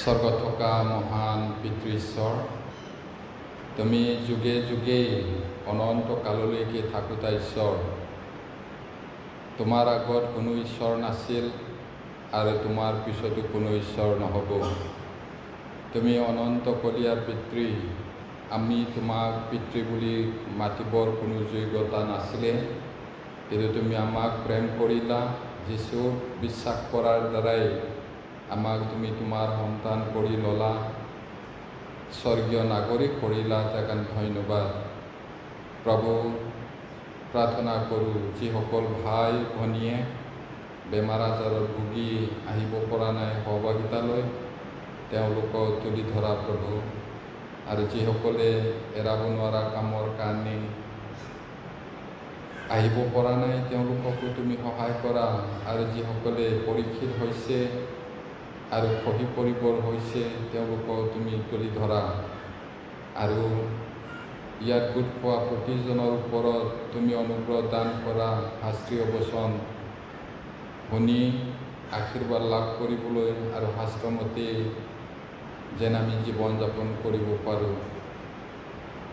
স্বৰ্গত থকা মহান পিতৃ ঈশ্বৰ, তুমি যুগে যুগে অনন্ত কাললৈকে থাকোতা ঈশ্বৰ। তোমাৰ আগত কোনো ঈশ্বৰ নাছিল আৰু তোমাৰ পিছতো কোনো ঈশ্বৰ নহ'ব। তুমি অনন্ত কলীয়াৰ পিতৃ। আমি তোমাক পিতৃ বুলি মাতিবৰ কোনো যোগ্যতা নাছিলে, কিন্তু তুমি আমাক প্ৰেম কৰিলা। যীশুক বিশ্বাস কৰাৰ দ্বাৰাই আমাক তুমি তোমাৰ সন্তান কৰি ল'লা, স্বৰ্গীয় নাগৰিক কৰিলা। তাৰ কাৰণে ধন্যবাদ প্ৰভু। প্ৰাৰ্থনা কৰোঁ, যিসকল ভাই ভনীয়ে বেমাৰ আজাৰত ভুগি আহিব পৰা নাই সহভাগিতালৈ, তেওঁলোকক তুলি ধৰা প্ৰভু। আৰু যিসকলে এৰাব নোৱাৰা কামৰ কাৰণে আহিব পৰা নাই, তেওঁলোককো তুমি সহায় কৰা। আৰু যিসকলে পৰীক্ষিত হৈছে আৰু খহি পৰিবৰ হৈছে, তেওঁলোকক তুমি তুলি ধৰা। আৰু ইয়াত গোট খোৱা প্ৰতিজনৰ ওপৰত তুমি অনুগ্ৰহ দান কৰা। শাস্ত্ৰীয় বচন শুনি আশীৰ্বাদ লাভ কৰিবলৈ আৰু শাস্ত্ৰমতে যেন আমি জীৱন যাপন কৰিব পাৰোঁ।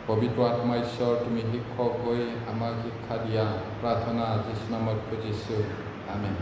পবিত্ৰ আত্মা ঈশ্বৰ, তুমি শিক্ষক হৈ আমাক শিক্ষা দিয়া। প্ৰাৰ্থনা যীশু নামত খুজিছোঁ, আমেন।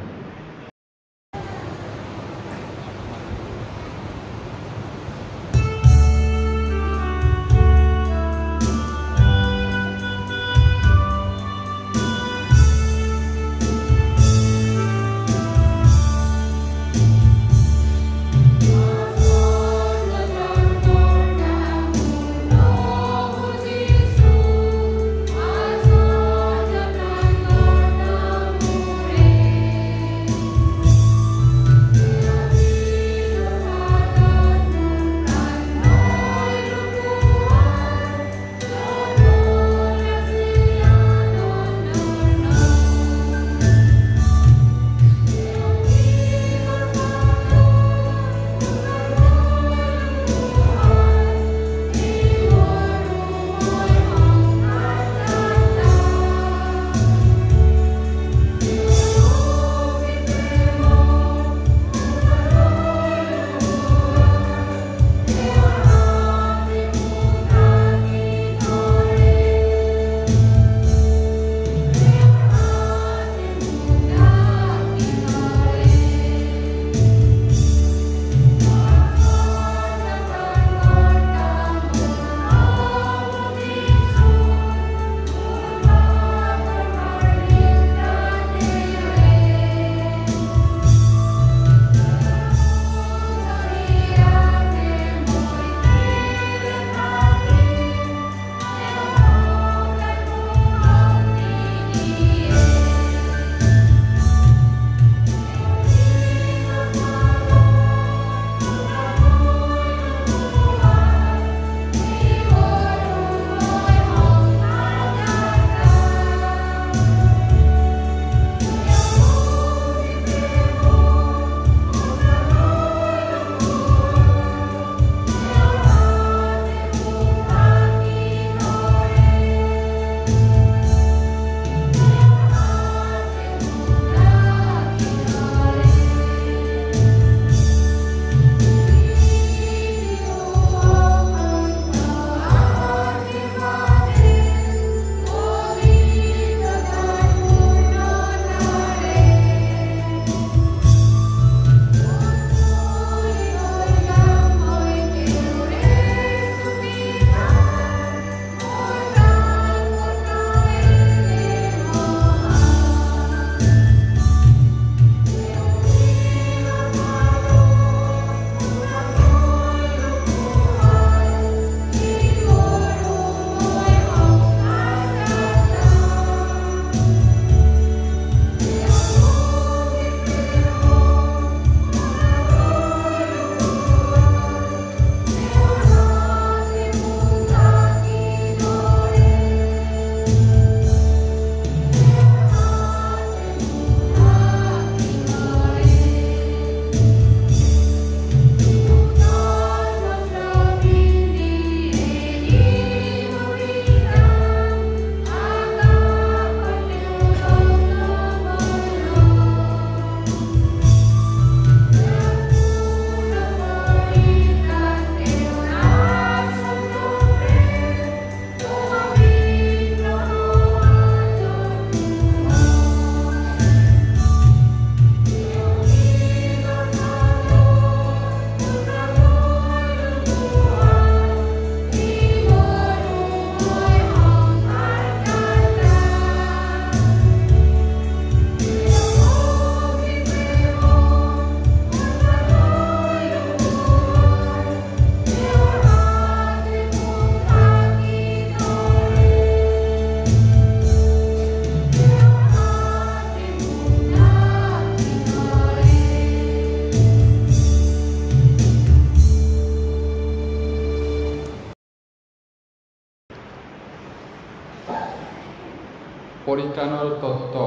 পৰিত্ৰাণৰ তত্ত্ব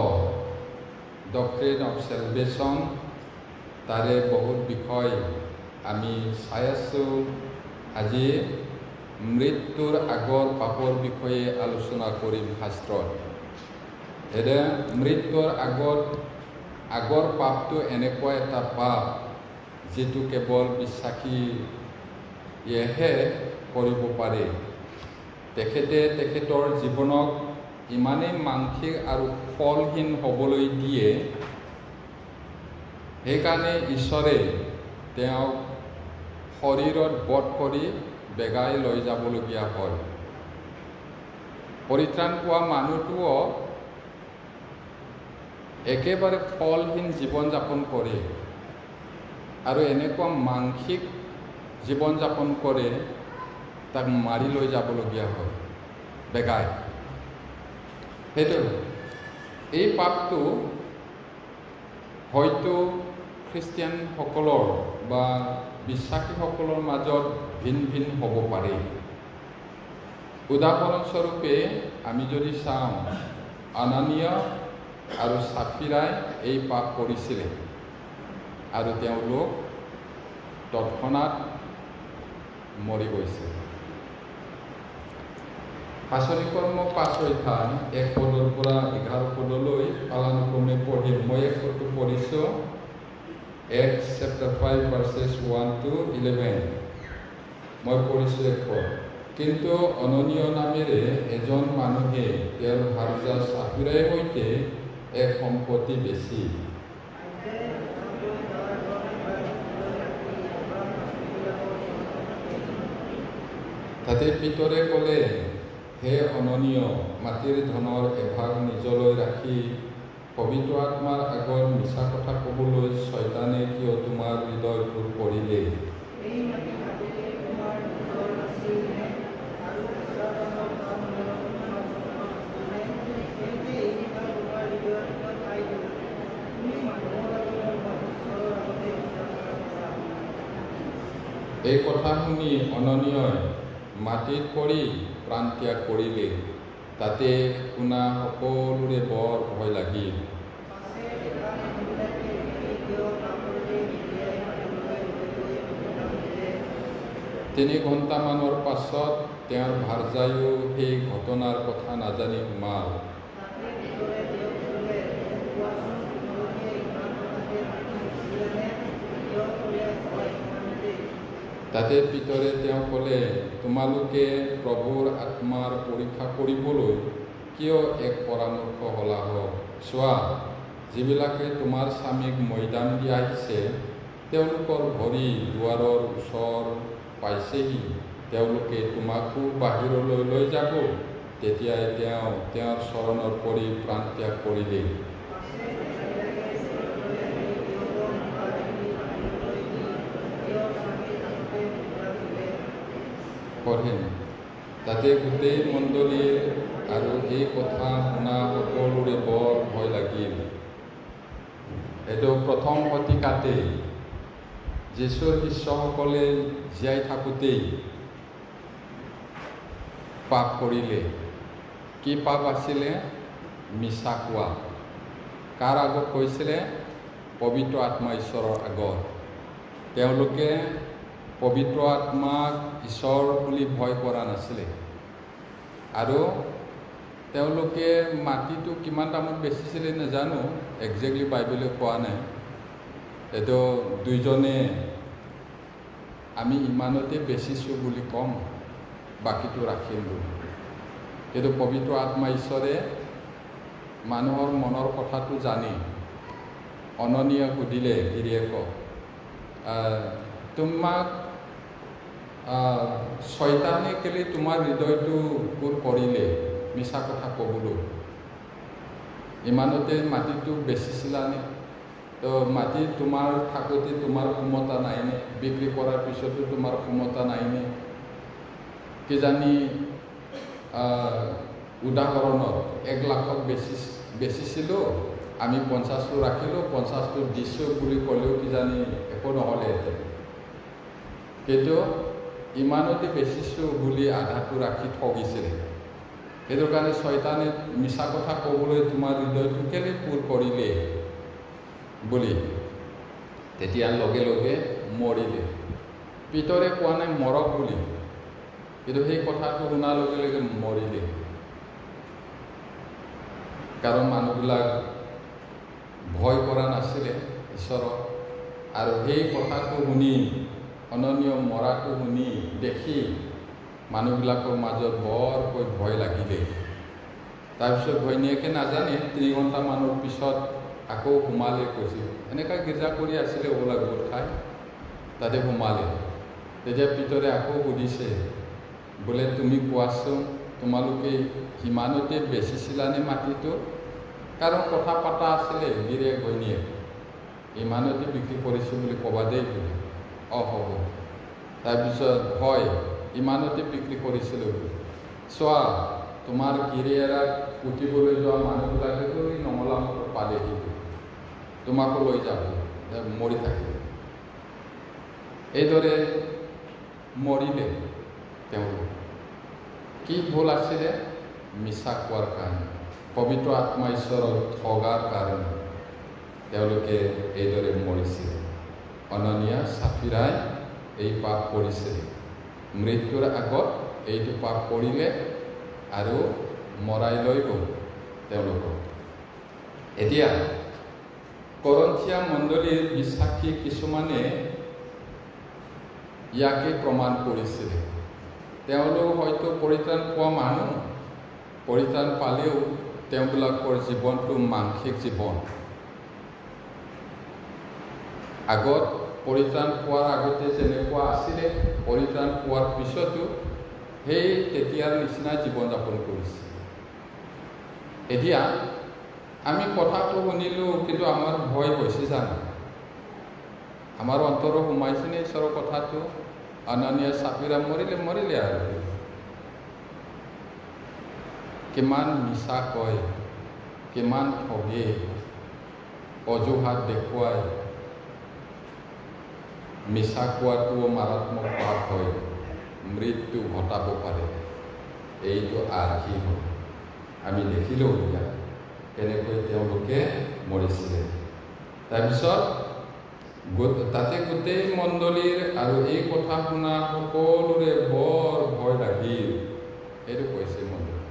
ডক্ট্ৰিন অফ চেলভেশ্যন তাৰে বহুত বিষয় আমি চাই আছোঁ। আজি মৃত্যুৰ আগৰ পাপৰ বিষয়ে আলোচনা কৰিম শাস্ত্ৰত। এতিয়া মৃত্যুৰ আগৰ পাপটো এনেকুৱা এটা পাপ যিটো কেৱল বিশ্বাসীয়েহে কৰিব পাৰে। তেখেতৰ জীৱনক ইমানেই মানসিক আৰু ফলহীন হ'বলৈ দিয়ে, সেইকাৰণে ঈশ্বৰে তেওঁক শৰীৰত বধ কৰি বেগাই লৈ যাবলগীয়া হয়। পৰিত্ৰাণ পোৱা মানুহটোও একেবাৰে ফলহীন জীৱন যাপন কৰে আৰু এনেকুৱা মানসিক জীৱন যাপন কৰে, তাক মাৰি লৈ যাবলগীয়া হয় বেগাই। সেইটো এই পাপটো হয়তো খ্ৰীষ্টিয়ানসকলৰ বা বিশ্বাসীসকলৰ মাজত ভিন ভিন হ'ব পাৰে। উদাহৰণস্বৰূপে আমি যদি চাওঁ, আনানিয়া আৰু ছাফিৰাই এই পাপ কৰিছিলে আৰু তেওঁলোক তৎক্ষণাত মৰি গৈছে। পাচনি কৰ্ম 5 অধ্যায় 1 পদৰ পৰা 11 পদলৈ পালানুক্ৰমে পঢ়িম। মই এক পদটো পঢ়িছোঁ, Acts chapter 5 verses 1 to 11। মই পঢ়িছোঁ এক পদ। কিন্তু অননীয় নামেৰে এজন মানুহে তেওঁৰ ভাৰ্যা ছাফিৰাইৰ সৈতে এক সম্পত্তি বেচি তাতে পিতৰে ক'লে, হে অননীয়, মাটিৰ ধনৰ এভাগ নিজলৈ ৰাখি পবিত্ৰ আত্মাৰ আগত মিছা কথা ক'বলৈ শয়তানে কিয় তোমাৰ হৃদয় ভুল কৰিলে? এই কথা শুনি অননীয়ই মাটিত পৰি প্ৰাণ ত্যাগ কৰিলে। তাতে শুনা সকলোৰে বৰ ভয় লাগিল। 3 ঘণ্টামানৰ পাছত তেওঁৰ ভাৰ্যায়ো সেই ঘটনাৰ কথা নাজানি সোমাল। তাতে পিতৰে তেওঁ ক'লে, তোমালোকে প্ৰভুৰ আত্মাৰ পৰীক্ষা কৰিবলৈ কিয় এক পৰামৰ্শ হলাহ? চোৱা, যিবিলাকে তোমাৰ স্বামীক মৈদান দি আহিছে, তেওঁলোকৰ ভৰি দুৱাৰৰ ওচৰ পাইছেহি। তেওঁলোকে তোমাকো বাহিৰলৈ লৈ যাব। তেতিয়াই তেওঁ তেওঁৰ চৰণত পৰি প্ৰাণ ত্যাগ কৰিলে। পঢ়িম। তাতে গোটেই মণ্ডলীৰ আৰু এই কথা শুনা সকলোৰে বৰ ভয় লাগিল। এইটো প্ৰথম শতিকাতে যীশুৰ শিষ্যসকলে জীয়াই থাকোঁতেই পাপ কৰিলে। কি পাপ আছিলে? মিছা কোৱা। কাৰ আগত কৈছিলে? পবিত্ৰ আত্মা ঈশ্বৰৰ আগত। তেওঁলোকে পবিত্ৰ আত্মাক ঈশ্বৰ বুলি ভয় কৰা নাছিলে। আৰু তেওঁলোকে মাটিটো কিমান দামত বেচিছিলে নাজানো, একজেক্টলি বাইবেলে কোৱা নাই। এইটো দুইজনে আমি ইমানতে বেচিছোঁ বুলি ক'ম, বাকীটো ৰাখিম বুলি। কিন্তু পবিত্ৰ আত্মা ঈশ্বৰে মানুহৰ মনৰ কথাটো জানি অননীয়াক সুধিলে, গিৰিয়েকক, তোমাক শয়তানে কেলে তোমাৰ হৃদয়টো কোৰ কৰিলে মিছা কথা ক'বলৈ? ইমানতে মাটিটো বেচিছিলানে? তো মাটি তোমাৰ থাকোঁতে তোমাৰ ক্ষমতা নাইনে? বিক্ৰী কৰাৰ পিছতো তোমাৰ ক্ষমতা নাইনে? কিজানি উদাহৰণত 1 লাখত বেচিছিলোঁ, আমি 50টো ৰাখিলোঁ, 50টো দিছোঁ বুলি ক'লেও কিজানি একো নহ'লেহেঁতেন। কিন্তু ইমানতে বেচিছোঁ বুলি আধাটো ৰাখি ঠগিছিলে। সেইটো কাৰণে শয়তানে মিছা কথা ক'বলৈ তোমাৰ হৃদয়টো কেলে পূৰ কৰিলে বুলি তেতিয়া লগে লগে মৰিলে। পিতৰে কোৱা নাই মৰক বুলি, কিন্তু সেই কথাটো শুনাৰ লগে লগে মৰিলে। কাৰণ মানুহবিলাক ভয় কৰা নাছিলে ঈশ্বৰক, আৰু সেই কথাটো শুনি অনন্য মৰাটো শুনি দেখি মানুহবিলাকৰ মাজত বৰকৈ ভয় লাগিলে। তাৰপিছত ঘৈণীয়েকে নাজানে 3 ঘণ্টামানৰ পিছত আকৌ সোমালে, কৈছিল এনেকুৱা গীৰ্জা কৰি আছিলে হ'বলা গোট খাই, তাতে সোমালে। তেতিয়া পিতৰে আকৌ সুধিছে, বোলে তুমি কোৱাচোন তোমালোকে সিমানতে বেচিছিলানে মাটিটো? কাৰণ কথা পতা আছিলে গিৰিয়েক ঘৈণীয়েক, ইমানতে বিক্ৰী কৰিছোঁ বুলি ক'বা দেই বুলি। হ'ব। তাৰপিছত হয় ইমানতে বিক্ৰী কৰিছিলোঁ। চোৱা তোমাৰ গিৰিয়েৰাক পুতিবলৈ যোৱা মানুহবিলাকেতো নঙলা মটৰ পালেহি, তোমাকো লৈ যাব, মৰি থাকিব। এইদৰে মৰিলে তেওঁলোক। কি ভুল আছিলে? মিছা কোৱাৰ কাৰণে, পবিত্ৰ আত্মা ঈশ্বৰক ঠগাৰ কাৰণে তেওঁলোকে এইদৰে মৰিছিল। অননীয়া ছাফিৰাই এই পাপ কৰিছিল, মৃত্যুৰ আগত এইটো পাপ কৰিলে আৰু মৰাই লৈ গ'ল তেওঁলোকক। এতিয়া কৰন্থিয়া মণ্ডলীৰ বিশ্বাসী কিছুমানে ইয়াকে প্ৰমাণ কৰিছিল। তেওঁলোক হয়তো পৰিত্ৰাণ পোৱা মানুহ, পৰিত্ৰাণ পালেও তেওঁবিলাকৰ জীৱনটো মানসিক জীৱন। আগত পৰিত্ৰাণ পোৱাৰ আগতে যেনেকুৱা আছিলে, পৰিত্ৰাণ পোৱাৰ পিছতো সেই তেতিয়াৰ নিচিনা জীৱন যাপন কৰিছে। এতিয়া আমি কথাটো শুনিলোঁ, কিন্তু আমাৰ ভয় হৈছে জানো? আমাৰ অন্তৰত সোমাইছেনে ঈশ্বৰৰ কথাটো? অননীয়া ছাফিৰা মৰিলে আৰু কিমান মিছা কয়, কিমান ঠগে, অজুহাত দেখুৱাই। মিছা কোৱাটো মাৰাত্মক পাপ হয়, মৃত্যু ঘটাব পাৰে। এইটো আৰ্হি হয়। আমি দেখিলোঁ ইয়াত কেনেকৈ তেওঁলোকে মৰিছিলে। তাৰপিছত তাতে গোটেই মণ্ডলীৰ আৰু এই কথা শুনা সকলোৰে বৰ ভয় লাগিল, সেইটো কৈছে মণ্ডলী।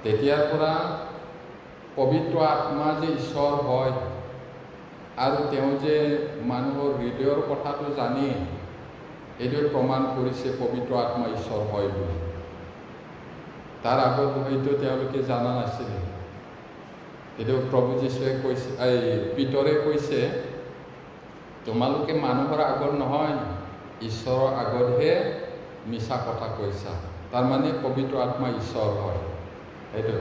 তেতিয়াৰ পৰা পবিত্ৰ আত্মা যে ঈশ্বৰ হয় আৰু তেওঁ যে মানুহৰ হৃদয়ৰ কথাটো জানে, এইটোৱে প্ৰমাণ কৰিছে পবিত্ৰ আত্মা ঈশ্বৰ হয় বুলি। তাৰ আগত হয়তো তেওঁলোকে জানা নাছিলে। এইটো প্ৰভু যীশুৱে কৈছে, পিতৰে কৈছে, তোমালোকে মানুহৰ আগত নহয়, ঈশ্বৰৰ আগতহে মিছা কথা কৈছা। তাৰমানে পবিত্ৰ আত্মা ঈশ্বৰ হয়। সেইটো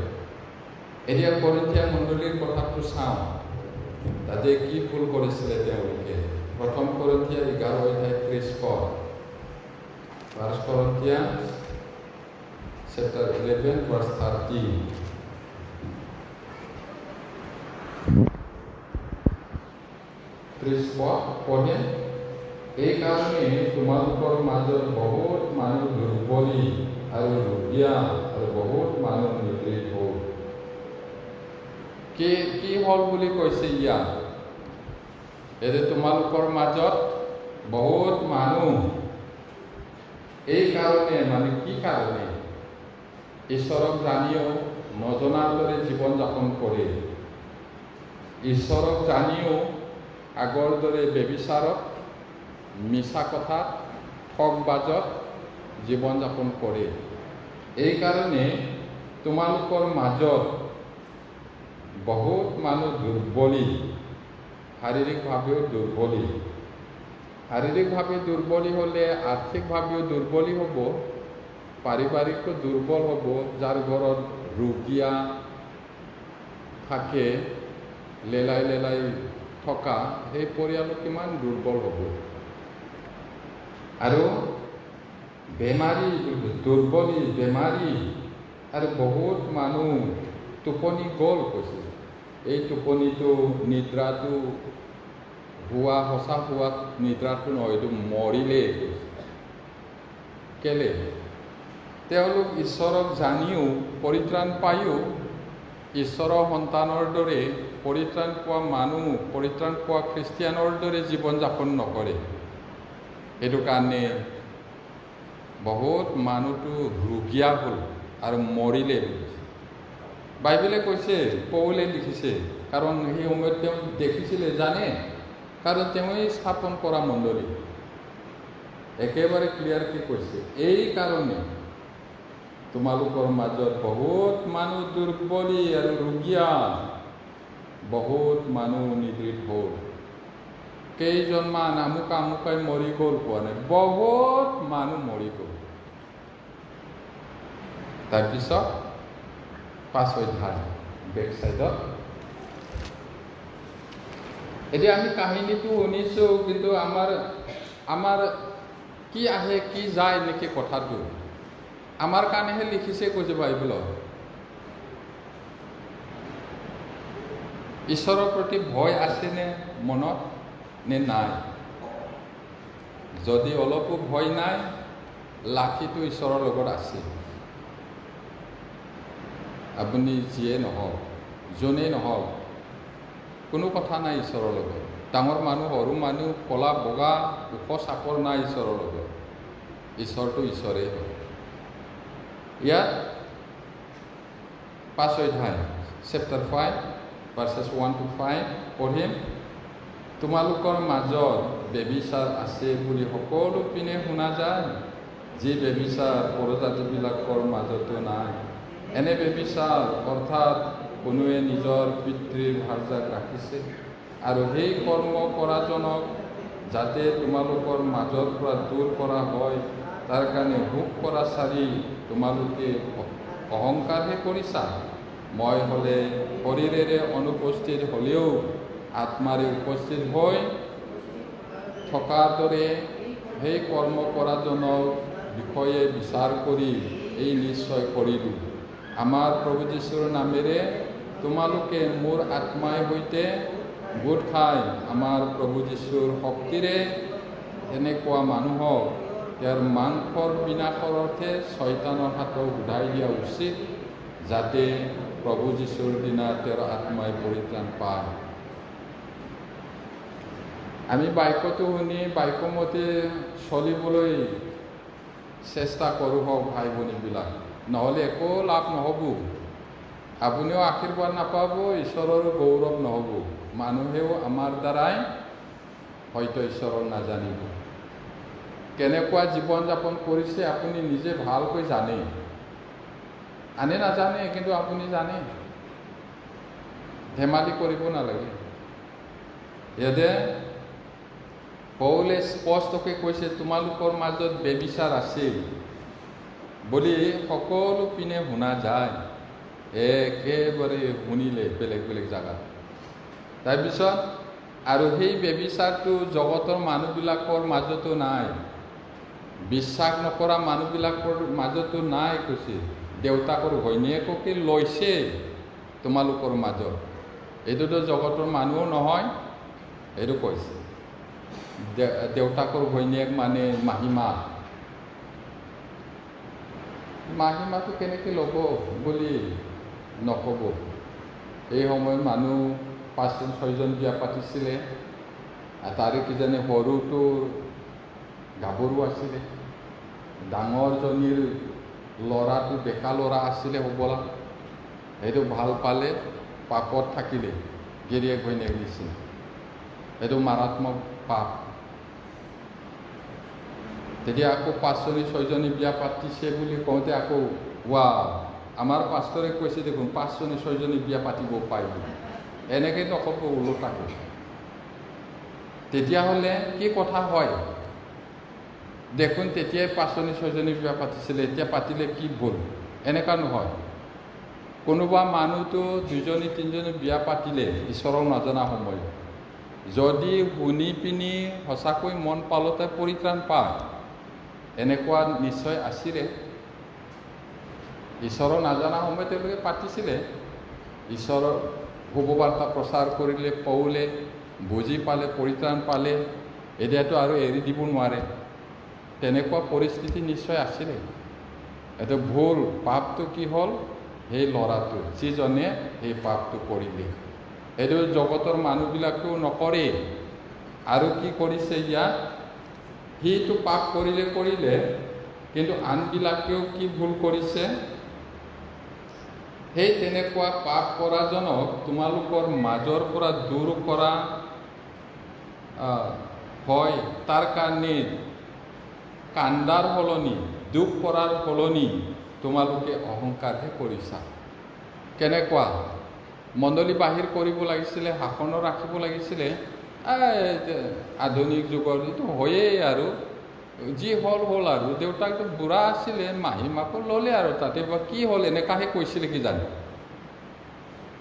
এতিয়া কৰিন্থিয়া মণ্ডলীৰ কথাটো চাওঁ, তাতে কি ভুল কৰিছিলে তেওঁলোকে। 1 কৰিন্থিয়া 11:30 1 কৰিন্থিয়া chapter 11 verse 30। পঢ়ে, এই কাৰণে তোমালোকৰ মাজত বহুত মানুহ দুৰ্বলী আৰু ৰোগীয়া আৰু বহুত মানুহ নিদ্ৰিত হ'ল। কি হ'ল বুলি কৈছে ইয়াত? এতিয়া তোমালোকৰ মাজত বহুত মানুহ, এই কাৰণে মানে কি কাৰণে? ঈশ্বৰক জানিও নজনাৰ দৰে জীৱন যাপন কৰে। ঈশ্বৰক জানিও আগৰ দৰে ব্যভিচাৰত, মিছা কথাত, ঠগবাজত জীৱন যাপন কৰে। এই কাৰণে তোমালোকৰ মাজত বহুত মানুহ দুৰ্বলী, শাৰীৰিকভাৱেও দুৰ্বলী। শাৰীৰিকভাৱে দুৰ্বলী হ'লে আৰ্থিকভাৱেও দুৰ্বলী হ'ব, পাৰিবাৰিকো দুৰ্বল হ'ব। যাৰ ঘৰত ৰোগীয়া থাকে, লেলাই থকা, সেই পৰিয়াল কিমান দুৰ্বল হ'ব। আৰু বেমাৰী, দুৰ্বলী, বেমাৰী আৰু বহুত মানুহ টোপনি গ'ল কৈছে। এই টোপনিটো, নিদ্ৰাটো হোৱা, সঁচা হোৱা নিদ্ৰাটো নহয়, এইটো মৰিলে কৈছে। কেলে? তেওঁলোক ঈশ্বৰক জানিও পৰিত্ৰাণ পায়ো ঈশ্বৰৰ সন্তানৰ দৰে পৰিত্ৰাণ পোৱা মানুহ, পৰিত্ৰাণ পোৱা খ্ৰীষ্টিয়ানৰ দৰে জীৱন যাপন নকৰে। সেইটো কাৰণে বহুত মানুহটো ৰোগীয়া হ'ল আৰু মৰিলে। বাইবেলে কৈছে, পৌলে লিখিছে, কাৰণ সেই সময়ত তেওঁ দেখিছিলে, জানে, কাৰণ তেওঁই স্থাপন কৰা মণ্ডলী। একেবাৰে ক্লিয়াৰকৈ কৈছে, এই কাৰণে তোমালোকৰ মাজত বহুত মানুহ দুৰ্বলী আৰু ৰোগীয়া, বহুত মানুহ নিদ্ৰিত হ'ল। কেইজনমান আমুকাই মৰি গ'ল কোৱা নাই, বহুত মানুহ মৰি গ'ল। তাৰপিছত 5 অধ্যায় বেক চাইডত এতিয়া আমি কাহিনীটো শুনিছোঁ, কিন্তু আমাৰ কি আহে কি যায় নেকি কথাটো আমাৰ কাৰণেহে লিখিছে, কৈছে বাইবেলত। ঈশ্বৰৰ প্ৰতি ভয় আছেনে মনত নে নাই? যদি অলপো ভয় নাই, লাঠিটো ঈশ্বৰৰ লগত আছে। আপুনি যিয়ে নহওক, যোনেই নহওক, কোনো কথা নাই ঈশ্বৰৰ লগত। ডাঙৰ মানুহ, সৰু মানুহ, ক'লা বগা, ওখ চাপৰ নাই ঈশ্বৰৰ লগত। ঈশ্বৰটো ঈশ্বৰেই হয়। ইয়াত 5 অধ্যায় চেপ্টাৰ 5 verses 1 to 5 পঢ়িম। তোমালোকৰ মাজত বেবিচাৰ আছে বুলি সকলো পিনে শুনা যায়, যি বেবিচাৰ পৰজাতিবিলাকৰ মাজতো নাই। এনে বেবিচাৰ অৰ্থাৎ কোনোৱে নিজৰ পিতৃৰ ভাৰ্যাক ৰাখিছে, আৰু সেই কৰ্ম কৰাজনক যাতে তোমালোকৰ মাজৰ পৰা দূৰ কৰা হয়, তাৰ কাৰণে হুক কৰা চাৰি তোমালোকে অহংকাৰহে কৰিছা। মই হ'লে শৰীৰেৰে অনুপস্থিত হ'লেও আত্মাৰে উপস্থিত হৈ থকাৰ দৰে সেই কৰ্ম কৰাজনৰ বিষয়ে বিচাৰ কৰি এই নিশ্চয় কৰিলোঁ, আমাৰ প্ৰভু যীশুৰ নামেৰে তোমালোকে মোৰ আত্মাৰ সৈতে গোট খাই আমাৰ প্ৰভু যীশুৰ শক্তিৰে এনেকুৱা মানুহক ইয়াৰ মাংসৰ বিনাশৰ অৰ্থে শয়তানৰ হাতক উধাই দিয়া উচিত, যাতে প্ৰভু যীশুৰ দিনা তেওঁৰ আত্মাই পৰিত্ৰাণ পায়। আমি বাক্যটো শুনি বাক্যমতে চলিবলৈ চেষ্টা কৰোঁ হওক ভাই ভনীবিলাক, নহ'লে একো লাভ নহ'ব। আপুনিও আশীৰ্বাদ নাপাব, ঈশ্বৰৰো গৌৰৱ নহ'ব। মানুহেও আমাৰ দ্বাৰাই হয়তো ঈশ্বৰক নাজানিব। কেনেকুৱা জীৱন যাপন কৰিছে আপুনি নিজে ভালকৈ জানে। আনে নাজানে, কিন্তু আপুনি জানে। ধেমালি কৰিব নালাগে। ইয়াতে পৌলে স্পষ্টকৈ কৈছে, তোমালোকৰ মাজত বেবিচাৰ আছে বুলি সকলো পিনে শুনা যায়। একেবাৰে শুনিলে বেলেগ বেলেগ জাগাত। তাৰপিছত আৰু সেই বেবিচাৰটো জগতৰ মানুহবিলাকৰ মাজতো নাই, বিশ্বাস নকৰা মানুহবিলাকৰ মাজতো নাই কৈছে। দেউতাকৰ ঘৈণীয়েককে লৈছে তোমালোকৰ মাজত। এইটোতো জগতৰ মানুহো নহয়, এইটো কৈছে। দেউতাকৰ ঘৈণীয়েক মানে মাহীমা। মাহীমাটো কেনেকৈ ল'ব বুলি নক'ব। এই সময়ত মানুহ 5-6জন বিয়া পাতিছিলে, তাৰে কিজানি সৰুটো গাভৰু আছিলে, ডাঙৰজনীৰ ল'ৰাটো ডেকা ল'ৰা আছিলে হ'বলা। সেইটো ভাল পালে, পাপত থাকিলে, গিৰিয়েক ঘৈণীয়েক নিচিনা। সেইটো মাৰাত্মক পাপ। তেতিয়া আকৌ 5-6জনী বিয়া পাতিছে বুলি কওঁতে আকৌ আমাৰ পাষ্টৰে কৈছে দেখোন 5-6জনী বিয়া পাতিব পাৰিব। এনেকৈ নক'ব, ওলোটাকৈ। তেতিয়াহ'লে কি কথা হয় দেখোন, তেতিয়াই 5-6জনী বিয়া পাতিছিলে, এতিয়া পাতিলে কি ভুল? এনেকুৱা নহয়। কোনোবা মানুহটো 2-3জনী বিয়া পাতিলে ঈশ্বৰক নজনা সময়ত, যদি শুনি পিনি সঁচাকৈ মন পালতে পৰিত্ৰাণ পায়, এনেকুৱা নিশ্চয় আছিলে। ঈশ্বৰক নজনা সময়ত তেওঁলোকে পাতিছিলে। ঈশ্বৰৰ শুভবাৰ্তা প্ৰচাৰ কৰিলে, পৌলে বুজি পালে, পৰিত্ৰাণ পালে। এতিয়াতো আৰু এৰি দিব নোৱাৰে। তেনেকুৱা পৰিস্থিতি নিশ্চয় আছিলে। এইটো ভুল পাপটো কি হ'ল সেই ল'ৰাটো যিজনে সেই পাপটো কৰিলে এইটো জগতৰ মানুহবিলাকেও নকৰে আৰু কি কৰিছে ইয়াত সিটো পাপ কৰিলে কিন্তু আনবিলাকেও কি ভুল কৰিছে সেই তেনেকুৱা পাপ কৰাজনক তোমালোকৰ মাজৰ পৰা দূৰ কৰা হয় তাৰ কাৰণে কান্দাৰ সলনি দুখ কৰাৰ সলনি তোমালোকে অহংকাৰহে কৰিছা কেনেকুৱা মণ্ডলী বাহিৰ কৰিব লাগিছিলে শাসনো ৰাখিব লাগিছিলে আধুনিক যুগৰ এইটো হয়েই আৰু যি হ'ল আৰু দেউতাকটো বুঢ়া আছিলে মাহী মাকো ল'লে আৰু তাতে বা কি হ'ল এনেকুৱাহে কৈছিলে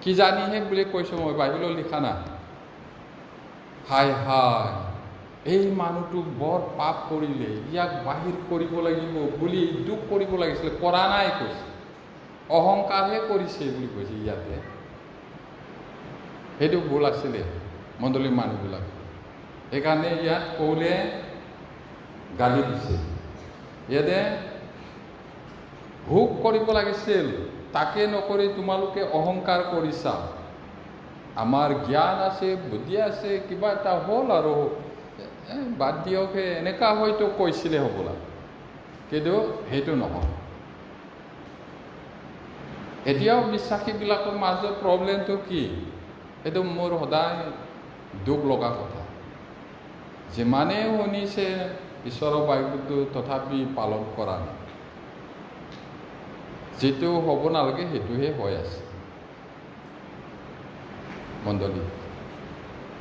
কিজানিহে বুলি কৈছোঁ মই বাইবেলত লিখা নাই হায় এই মানুহটো বৰ পাপ কৰিলে ইয়াক বাহিৰ কৰিব লাগিব বুলি দুখ কৰিব লাগিছিলে কৰা নাই কৈছে অহংকাৰহে কৰিছে বুলি কৈছে ইয়াতে সেইটো ভুল আছিলে মণ্ডলীৰ মানুহবিলাক সেইকাৰণে ইয়াত পৌলে গালি দিছে ইয়াতে ভোগ কৰিব লাগিছিল তাকে নকৰি তোমালোকে অহংকাৰ কৰিছা আমাৰ জ্ঞান আছে বুদ্ধি আছে কিবা এটা হ'ল আৰু বাদ দিয়কহে এনেকুৱা হয়তো কৈছিলে হ'বলা কিন্তু সেইটো নহয় এতিয়াও বিশ্বাসীবিলাকৰ মাজত প্ৰব্লেমটো কি এইটো মোৰ সদায় দুখ লগা কথা যিমানেই শুনিছে ঈশ্বৰৰ বাক্যটো তথাপি পালন কৰা নাই যিটো হ'ব নালাগে সেইটোহে হৈ আছে মণ্ডলী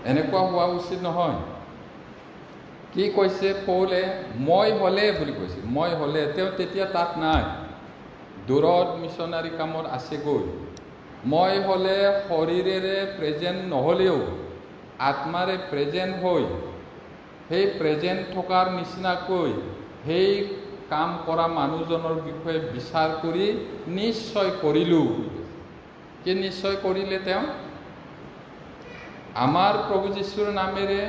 এনেকুৱা হোৱা উচিত নহয় কি কৈছে পৌলে মই হ'লে বুলি কৈছে মই হ'লে তেওঁ তেতিয়া তাত নাই দূৰত মিছনাৰী কামত আছেগৈ মই হ'লে শৰীৰেৰে প্ৰেজেণ্ট নহ'লেও আত্মাৰে প্ৰেজেণ্ট হৈ সেই প্ৰেজেণ্ট থকাৰ নিচিনাকৈ সেই কাম কৰা মানুহজনৰ বিষয়ে বিচাৰ কৰি নিশ্চয় কৰিলোঁ কি নিশ্চয় কৰিলে তেওঁ আমাৰ প্ৰভু যীশুৰ নামেৰে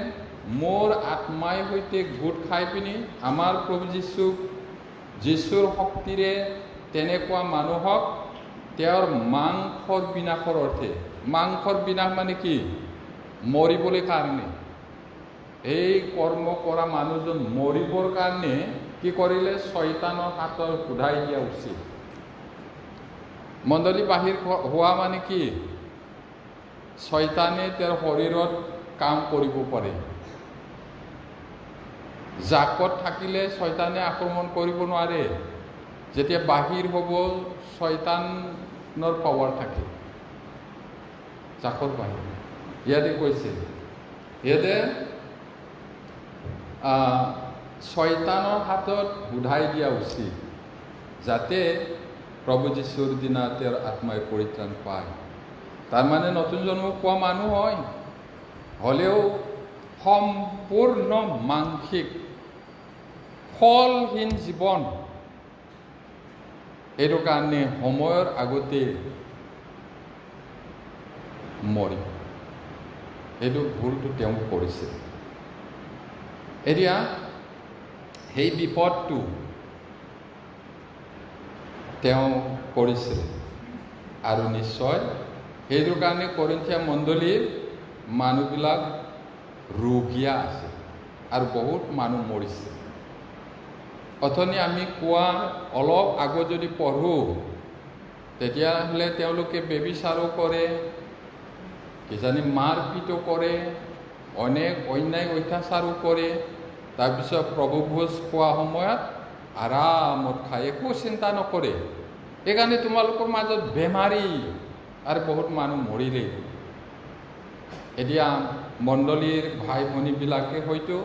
মোৰ আত্মাই সৈতে গোট খাই পিনি আমাৰ প্ৰভু যীশুৰ শক্তিৰে তেনেকুৱা মানুহক তেওঁৰ মাংসৰ বিনাশৰ অৰ্থে মাংসৰ বিনাশ মানে কি মৰিবলৈ কাৰণে এই কৰ্ম কৰা মানুহজন মৰিবৰ কাৰণে কি কৰিলে শয়তানৰ হাতৰ ঘূৰাই দিয়া উচিত মণ্ডলী বাহিৰ হোৱা মানে কি শয়তানে তেওঁৰ শৰীৰত কাম কৰিব পাৰে জাকত থাকিলে শয়তানে আক্ৰমণ কৰিব নোৱাৰে যেতিয়া বাহিৰ হ'ব শয়তানৰ পাৱাৰ থাকে জাকৰ বাহিৰ ইয়াতে কৈছে ইয়াতে শয়তানৰ হাতত উধাই দিয়া উচিত যাতে প্ৰভু যীশুৰ দিনা তেওঁৰ আত্মাই পৰিত্ৰাণ পায় তাৰমানে নতুন জন্ম পোৱা মানুহ হয় হ'লেও সম্পূৰ্ণ মানসিক ফলহীন জীৱন এইটো কাৰণে সময়ৰ আগতে মৰি এইটো ভুলটো তেওঁ কৰিছে এতিয়া সেই বিপদটো তেওঁ কৰিছিল আৰু নিশ্চয় সেইটো কাৰণে কৰিন্থিয়া মণ্ডলীৰ মানুহবিলাক ৰোগীয়া আছে আৰু বহুত মানুহ মৰিছে অথনি আমি কোৱা অলপ আগত যদি পঢ়োঁ তেতিয়াহ'লে তেওঁলোকে বেবিচাৰো কৰে কিজানি মাৰপিটো কৰে অনেক অন্যায় অত্যাচাৰো কৰে তাৰপিছত প্ৰভু ভোজ খোৱা সময়ত আৰামত খাই একো চিন্তা নকৰে সেইকাৰণে তোমালোকৰ মাজত বেমাৰী আৰু বহুত মানুহ মৰিলে এতিয়া মণ্ডলীৰ ভাই ভনীবিলাকে হয়তো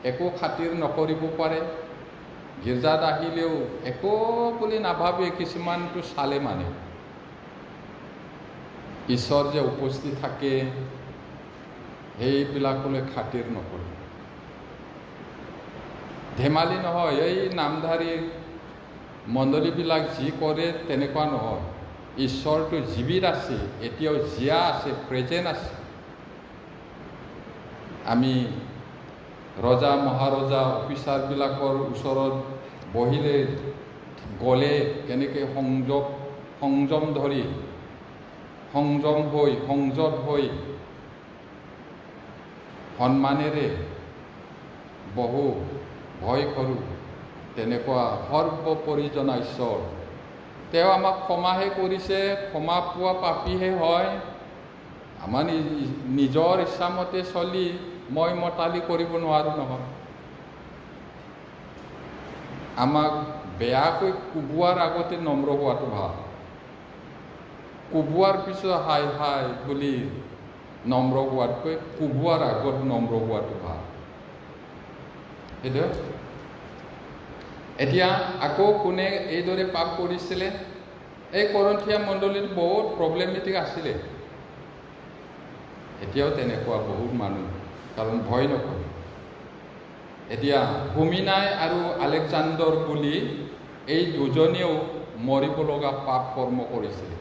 একো খাতিৰ নকৰিব পাৰে গীৰ্জাত আহিলেও একো বুলি নাভাবে কিছুমানটো চালে মানে ঈশ্বৰ যে উপস্থিত থাকে সেইবিলাকলৈ খাতিৰ নকৰে ধেমালি নহয় এই নামধাৰী মণ্ডলীবিলাক যি কৰে তেনেকুৱা নহয় ঈশ্বৰটো জীৱিত আছে এতিয়াও জীয়া আছে প্ৰেজেণ্ট আছে আমি ৰজা মহাৰজা অফিচাৰবিলাকৰ ওচৰত বহিলে গ'লে কেনেকৈ সংযম ধৰি সংযত হৈ সন্মানেৰে বহু ভয় কৰোঁ, তেনেকুৱা সৰ্বপৰিজনা ঈশ্বৰ। তেওঁ আমাক ক্ষমাহে কৰিছে, ক্ষমা পোৱা পাপীহে হয়। আমাৰ নিজৰ ইচ্ছামতে চলি মই মতালি কৰিব নোৱাৰোঁ নহয়। আমাক বেয়াকৈ কোবোৱাৰ আগতে নম্ৰ হোৱাটো ভাল। কোবোৱাৰ পিছত হাই হাই বুলি নম্ৰ হোৱাতকৈ কোবোৱাৰ আগত নম্ৰ হোৱাটো ভাল। সেইটো এতিয়া আকৌ কোনে এইদৰে পাপ কৰিছিলে? এই কৰন্থিয়া মণ্ডলীত বহুত প্ৰব্লেমেটিক আছিলে। এতিয়াও তেনেকুৱা বহুত মানুহ, কাৰণ ভয় নকৰে। এতিয়া হুমিনাই আৰু আলেকজাণ্ডাৰ বুলি এই দুজনেও মৰিব লগা পাপ কৰ্ম কৰিছিলে।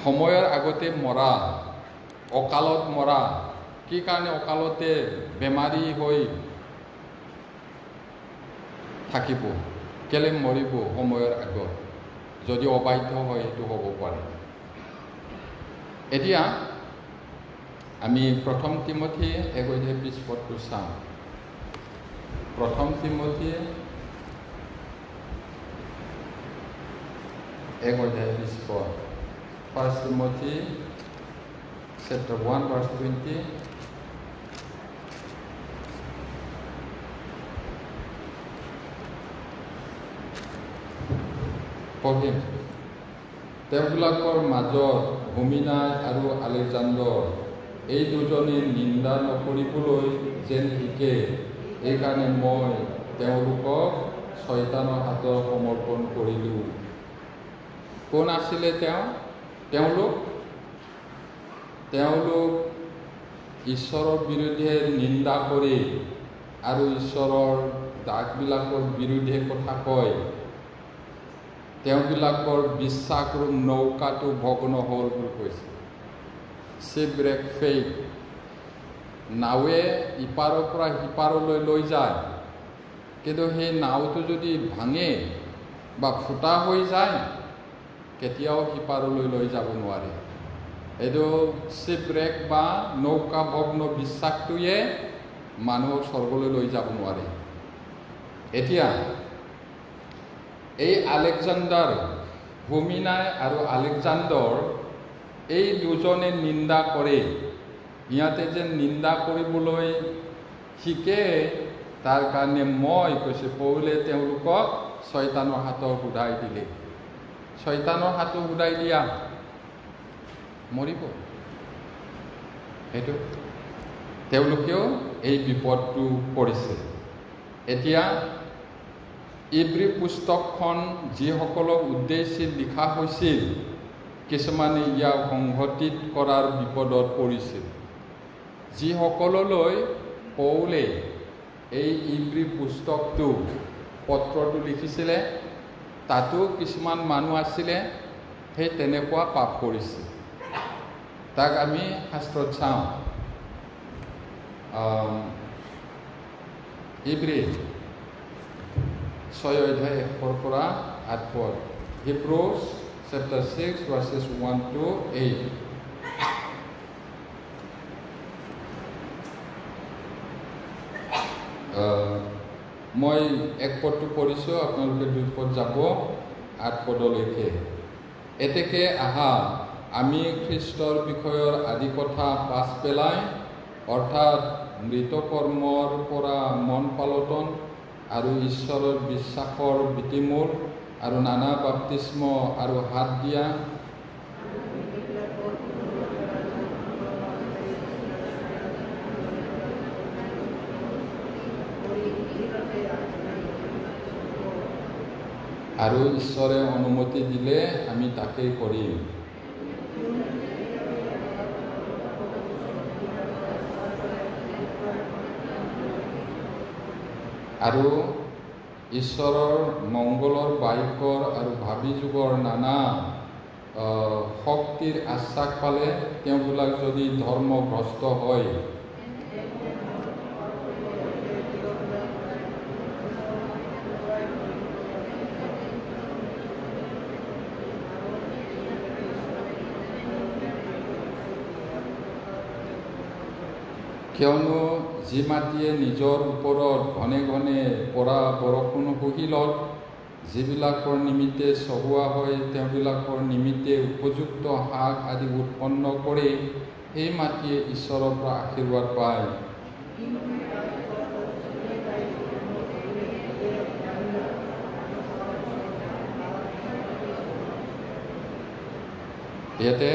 সময়ৰ আগতে মৰা, অকালত মৰা। কি কাৰণে অকালতে বেমাৰী হৈ থাকিব? কেলে মৰিব সময়ৰ আগত? যদি অবাধ্য হয় সেইটো হ'ব পাৰে। এতিয়া আমি 1 তিমথী 1:20 পদটো চাওঁ। 1 তিমথী 1:20 পদ। 1 Timothy chapter 1 verse 20. পঢ়িম। তেওঁবিলাকৰ মাজত হুমিনাই আৰু আলেকজাণ্ডাৰ এই দুজনে নিন্দা নকৰিবলৈ যেন শিকে, এইকাৰণে মই তেওঁলোকক শয়তানৰ হাতত সমৰ্পণ কৰিলোঁ। কোন আছিলে তেওঁলোক ঈশ্বৰৰ বিৰুদ্ধে নিন্দা কৰি আৰু ঈশ্বৰৰ দাসবিলাকৰ বিৰুদ্ধে কথা কয়। তেওঁবিলাকৰ বিশ্বাসৰ নৌকাটো ভগ্ন হ'ল বুলি কৈছে। চিপৰেক ফেইথ, নাৱে ইপাৰৰ পৰা সিপাৰলৈ লৈ যায়, কিন্তু সেই নাওটো যদি ভাঙে বা ফুটা হৈ যায়, কেতিয়াও সিপাৰলৈ লৈ যাব নোৱাৰে। এইটো চিপৰেক বা নৌকা ভগ্ন বিশ্বাসটোৱে মানুহক স্বৰ্গলৈ লৈ যাব নোৱাৰে। এতিয়া এই হুমিনাই আৰু আলেকজাণ্ডাৰ এই দুজনে নিন্দা কৰে। সিহঁতে যেন নিন্দা কৰিবলৈ শিকে, তাৰ কাৰণে মই কৈছে পৌলে তেওঁলোকক শয়তানৰ হাতত উদাই দিলে। শয়তানৰ হাতত উদাই দিয়া, মৰিব। সেইটো তেওঁলোকেও এই বিপদটো পৰিছে। এতিয়া ইব্ৰী পুস্তকখন যিসকলক উদ্দেশ্যি লিখা হৈছিল, কিছুমানে ইয়াক সংঘটিত কৰাৰ বিপদত পৰিছিল। যিসকললৈ পৌলে এই ইব্ৰী পত্ৰটো লিখিছিলে, তাতো কিছুমান মানুহ আছিলে সেই তেনেকুৱা পাপ কৰিছে। তাক আমি শাস্ত্ৰত চাওঁ। ইব্ৰী 6:1-8 Hebrews chapter 6 verses 1-8. মই 1 পদটো পঢ়িছোঁ, আপোনালোকে 2 পদ যাব 8 পদলৈকে। এতেকে আহা, আমি খ্ৰীষ্টৰ বিষয়ৰ আদি কথা পাছ পেলাই, অৰ্থাৎ মৃতকৰ্মৰ পৰা মন পালটন আৰু ঈশ্বৰৰ বিশ্বাসৰ ভিত্তিমূল আৰু নানা বাপ্তিস্ম আৰু হাত দিয়া আৰু ঈশ্বৰে অনুমতি দিলে আমি তাকেই কৰিম। আৰু ঈশ্বৰৰ মংগলৰ বাক্যৰ আৰু ভাবি যুগৰ নানা শক্তিৰ আশ্বাস পালে তেওঁবিলাক যদি ধৰ্মভ্ৰষ্ট হয়, কিয়নো যি মাটিয়ে নিজৰ ওপৰত ঘনে ঘনে পৰা বৰষুণ শুহিলত যিবিলাকৰ নিমিত্তে চহোৱা হয় তেওঁবিলাকৰ নিমিত্তে উপযুক্ত শাক আদি উৎপন্ন কৰে, সেই মাটিয়ে ঈশ্বৰৰ পৰা আশীৰ্বাদ পায়। ইয়াতে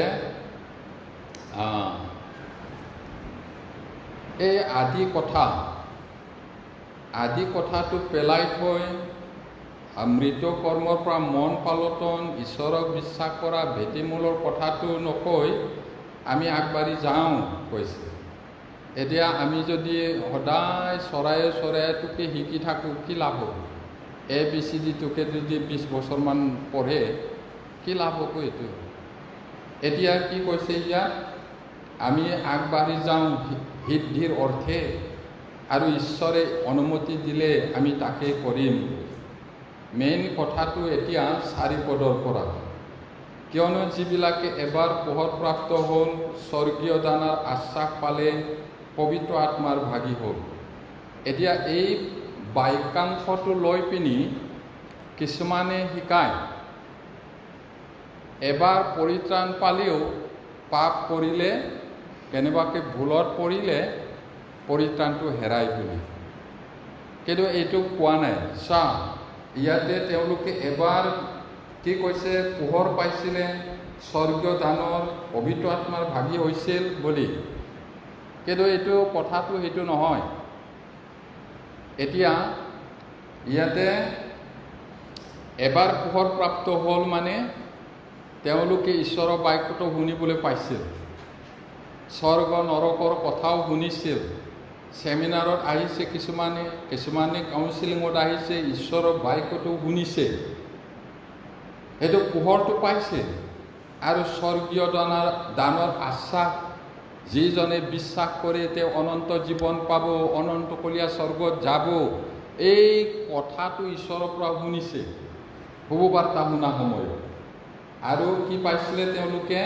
এই আদি কথাটো পেলাই থৈ মৃত কৰ্মৰ পৰা মন পালটন, ঈশ্বৰক বিশ্বাস কৰা ভেটিমূলৰ কথাটো নকৈ আমি আগবাঢ়ি যাওঁ কৈছে। এতিয়া আমি যদি সদায় চৰাইটোকে শিকি থাকোঁ, কি লাভ হ'ব? ABCDটোকে যদি 20 বছৰমান পঢ়ে, কি লাভ হ'ব এইটো? এতিয়া কি কৈছে ইয়াত? আমি আগবাঢ়ি যাওঁ সিদ্ধিৰ অৰ্থে, আৰু ঈশ্বৰে অনুমতি দিলে আমি তাকে কৰিম। মেইন কথাটো এতিয়া 4 পদৰ পৰা, কিয়নো যিবিলাকে এবাৰ পোহৰপ্ৰাপ্ত হ'ল, স্বৰ্গীয় দানাৰ আশ্বাস পালে, পবিত্ৰ আত্মাৰ ভাগী হ'ল। এতিয়া এই বাক্যাংশটো লৈ পিনি কিছুমানে শিকায়, এবাৰ পৰিত্ৰাণ পালেও পাপ কৰিলে, কেনেবাকৈ ভুলত পৰিলে পৰিত্ৰাণটো হেৰাই বুলি। কিন্তু এইটো কোৱা নাই। ইয়াতে তেওঁলোকে এবাৰ কি কৈছে? পোহৰ পাইছিলে, স্বৰ্গীয় দানৰ পবিত্ৰ আত্মাৰ ভাগী হৈছিল বুলি। কিন্তু এইটো কথাটো সেইটো নহয়। এতিয়া ইয়াতে এবাৰ পোহৰ প্ৰাপ্ত হ'ল মানে তেওঁলোকে ঈশ্বৰৰ বাক্যটো শুনিবলৈ পাইছিল, স্বৰ্গ নৰকৰ কথাও শুনিছিল, চেমিনাৰত আহিছে কিছুমানে কাউন্সিলিঙত আহিছে, ঈশ্বৰৰ বাক্যটো শুনিছে, সেইটো পোহৰটো পাইছে। আৰু স্বৰ্গীয় দানৰ আশ্বাস, যিজনে বিশ্বাস কৰে তেওঁ অনন্ত জীৱন পাব, অনন্তকলীয়া স্বৰ্গত যাব, এই কথাটো ঈশ্বৰৰ পৰা শুনিছে শুভবাৰ্তা শুনা সময়ত। আৰু কি পাইছিলে তেওঁলোকে?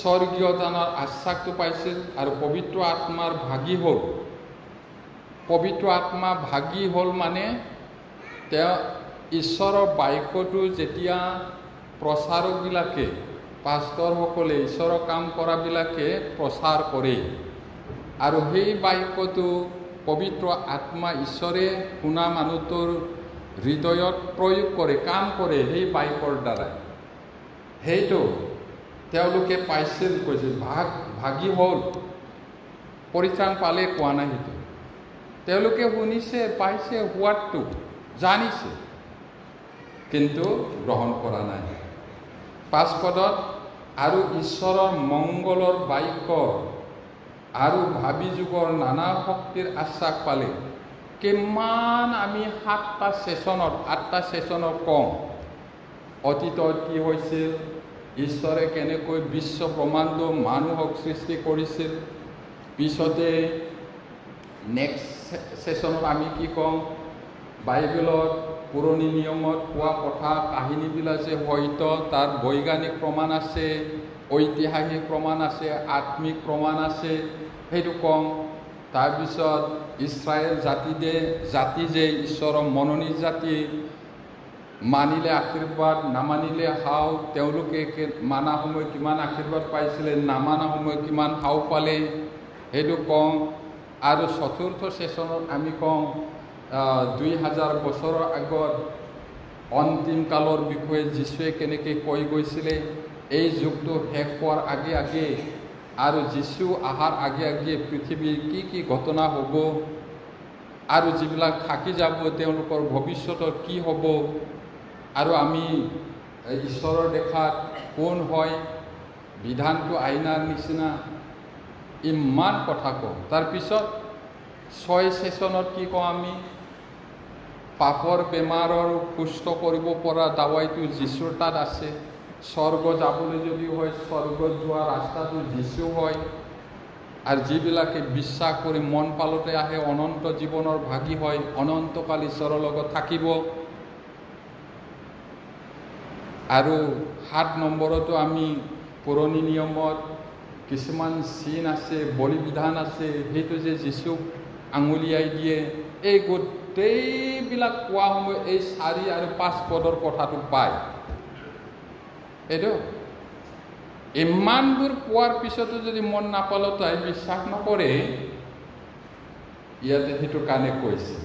স্বৰ্গীয় দানৰ আশ্বাসটো পাইছিল আৰু পবিত্ৰ আত্মাৰ ভাগী হ'ল। পবিত্ৰ আত্মা ভাগী হ'ল মানে তেওঁ ঈশ্বৰৰ বাক্যটো যেতিয়া প্ৰচাৰকবিলাকে, পাষ্টৰসকলে, ঈশ্বৰৰ কাম কৰাবিলাকে প্ৰচাৰ কৰে, আৰু সেই বাক্যটো পবিত্ৰ আত্মা ঈশ্বৰে শুনা মানুহটোৰ হৃদয়ত প্ৰয়োগ কৰে, কাম কৰে সেই বাক্যৰ দ্বাৰাই, সেইটো তেওঁলোকে পাইছিল কৈছে। ভাগী হ'ল, পৰিত্ৰাণ পালে কোৱা নাই সেইটো। তেওঁলোকে শুনিছে, পাইছে, হোৱাটো জানিছে, কিন্তু গ্ৰহণ কৰা নাই। 5 পদত, আৰু ঈশ্বৰৰ মংগলৰ বাক্য আৰু ভাবি যুগৰ নানা শক্তিৰ আশ্বাস পালে। কিমান আমি 8টা ছেছনত কওঁ অতীতত কি হৈছিল, ঈশ্বৰে কেনেকৈ বিশ্ব ব্ৰহ্মাণ্ড মানুহক সৃষ্টি কৰিছিল। পিছতে নেক্সট ছেছনত আমি কি কওঁ, বাইবেলত পুৰণি নিয়মত কোৱা কথা কাহিনীবিলাক যে হয়তো তাৰ বৈজ্ঞানিক প্ৰমাণ আছে, ঐতিহাসিক প্ৰমাণ আছে, আত্মিক প্ৰমাণ আছে, সেইটো কওঁ। তাৰপিছত ইছৰাইল জাতি যে ঈশ্বৰৰ মনোনীত জাতি, মানিলে আশীৰ্বাদ, নামানিলে হাও, তেওঁলোকে মানা সময় কিমান আশীৰ্বাদ পাইছিলে, নামানা সময় কিমান হাও পালে, সেইটো কওঁ। আৰু 4ৰ্থ ছেছনত আমি কওঁ 2000 বছৰৰ আগত অন্তিম কালৰ বিষয়ে যীশুৱে কেনেকৈ কৈ গৈছিলে, এই যুগটো শেষ হোৱাৰ আগে আগে আৰু যীশু অহাৰ আগে আগে পৃথিৱীৰ কি ঘটনা হ'ব, আৰু যিবিলাক থাকি যাব তেওঁলোকৰ ভৱিষ্যতৰ কি হ'ব, আৰু আমি ঈশ্বৰৰ দেখাত কোন হয়, বিধানটো আইনাৰ নিচিনা, ইমান কথা কওঁ। তাৰপিছত 6 ছেছনত কি কওঁ আমি, পাপৰ বেমাৰৰ সুস্থ কৰিব পৰা দাৱাইটো যীশুৰ তাত আছে। স্বৰ্গ যাবলৈ যদি হয়, স্বৰ্গত যোৱা ৰাস্তাটো যীশু হয়। আৰু যিবিলাকে বিশ্বাস কৰি মন পালতে আহে অনন্ত জীৱনৰ ভাগী হয়, অনন্তকাল ঈশ্বৰৰ লগত থাকিব। আৰু 7 নম্বৰতো আমি পুৰণি নিয়মত কিছুমান চিন আছে, বলি বিধান আছে, সেইটো যে যীচুক আঙুলিয়াই দিয়ে, এই গোটেইবিলাক কোৱা সময় এই 4 আৰু 5 পদৰ কথাটো পায়। এইটো ইমানবোৰ পোৱাৰ পিছতো যদি মন নাপালো তাই বিশ্বাস নকৰে, ইয়াতে সেইটো কাৰণে কৈছে।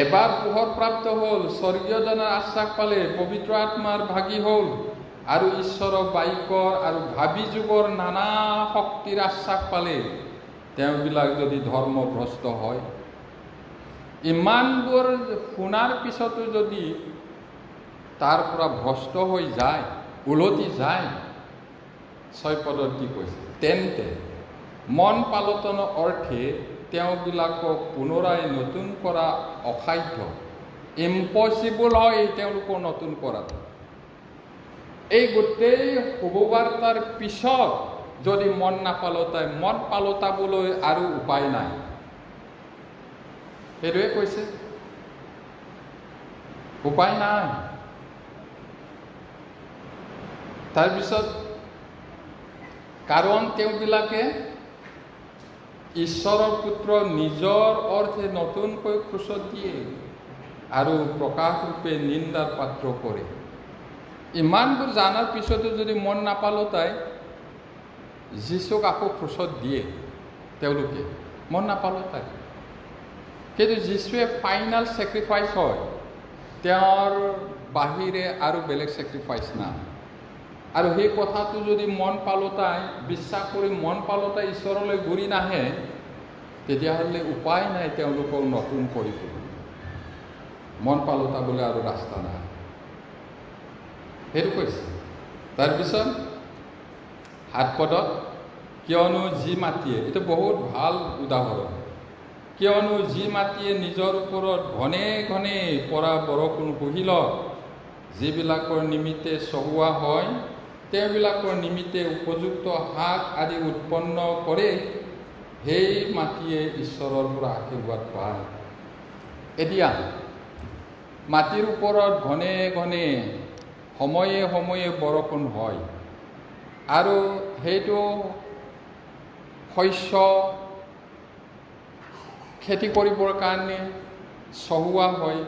এবাৰ পোহৰ প্ৰাপ্ত হ'ল, স্বৰ্গীয় জনাৰ আশ্বাস পালে, পবিত্ৰ আত্মাৰ ভাগী হ'ল আৰু ঈশ্বৰৰ বাক্যৰ আৰু ভাবি যুগৰ নানা শক্তিৰ আশ্বাস পালে, তেওঁবিলাক যদি ধৰ্মভ্ৰষ্ট হয়, ইমানবোৰ শুনাৰ পিছতো যদি তাৰ পৰা ভ্ৰষ্ট হৈ যায়, উলটি যায়, 6 পদত কি কৈছে? তেন্তে মন পালটনৰ অৰ্থে তেওঁবিলাকক পুনৰাই নতুন কৰা অসাধ্য, ইম্পচিবল হয় তেওঁলোকক নতুন কৰাটো। এই গোটেই শুভবাৰ্তাৰ পিছত যদি মন নাপালতাই, মন পালতাবলৈ আৰু উপায় নাই, সেইটোৱে কৈছে, উপায় নাই। তাৰপিছত কাৰণ তেওঁবিলাকে ঈশ্বৰৰ পুত্ৰ নিজৰ অৰ্থে নতুনকৈ ক্ৰুচত দিয়ে আৰু প্ৰকাশৰূপে নিন্দাৰ পাত্ৰ কৰে। ইমানবোৰ জানাৰ পিছতো যদি মন নাপালো তাই, যীচুক আকৌ ক্ৰুচত দিয়ে, তেওঁলোকে মন নাপালো তাই। কিন্তু যীশুৱে ফাইনেল ছেক্ৰিফাইচ হয়, তেওঁৰ বাহিৰে আৰু বেলেগ ছেক্ৰিফাইচ নাই। আৰু সেই কথাটো যদি মন পালতাই বিশ্বাস কৰি মন পালতাই ঈশ্বৰলৈ ঘূৰি নাহে, তেতিয়াহ'লে উপায় নাই তেওঁলোকক নতুন কৰিব। মন পালতাবলৈ আৰু ৰাস্তা নাই, সেইটো কৈছে। তাৰপিছত 7 পদত, কিয়নো যি মাটিয়ে, এইটো বহুত ভাল উদাহৰণ, কিয়নো যি মাটিয়ে নিজৰ ওপৰত ঘনে ঘনে পৰা বৰষুণ বহিলক, যিবিলাকৰ নিমিত্তে চহোৱা হয়, তেওঁবিলাকৰ নিমিত্তে উপযুক্ত শাক আদি উৎপন্ন কৰে, সেই মাটিয়ে ঈশ্বৰৰ পৰা আশীৰ্বাদ পায়। এতিয়া মাটিৰ ওপৰত ঘনে ঘনে সময়ে সময়ে বৰষুণ হয় আৰু সেইটো শস্য খেতি কৰিবৰ কাৰণে চহোৱা হয়।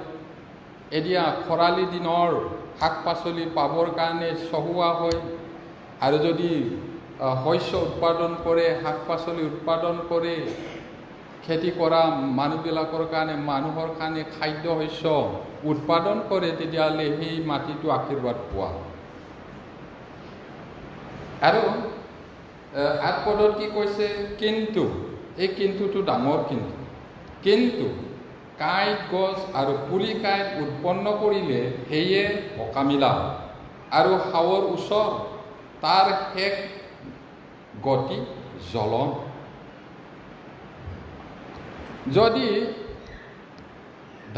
এতিয়া খৰালি দিনৰ শাক পাচলি পাবৰ কাৰণে চহোৱা হয়। আৰু যদি শস্য উৎপাদন কৰে, শাক পাচলি উৎপাদন কৰে, খেতি কৰা মানুহবিলাকৰ কাৰণে, মানুহৰ কাৰণে খাদ্য শস্য উৎপাদন কৰে, তেতিয়াহ'লে সেই মাটিটো আশীৰ্বাদ পোৱা। আৰু 8 পদত কি কৈছে? কিন্তু, এই কিন্তুটো ডাঙৰ কিন্তু কাঁইট গছ আৰু পুলি কাঁইট উৎপন্ন কৰিলে সেয়ে অকামিলা আৰু হাৱৰ ওচৰ, তাৰ শেষ গতি জ্বলন। যদি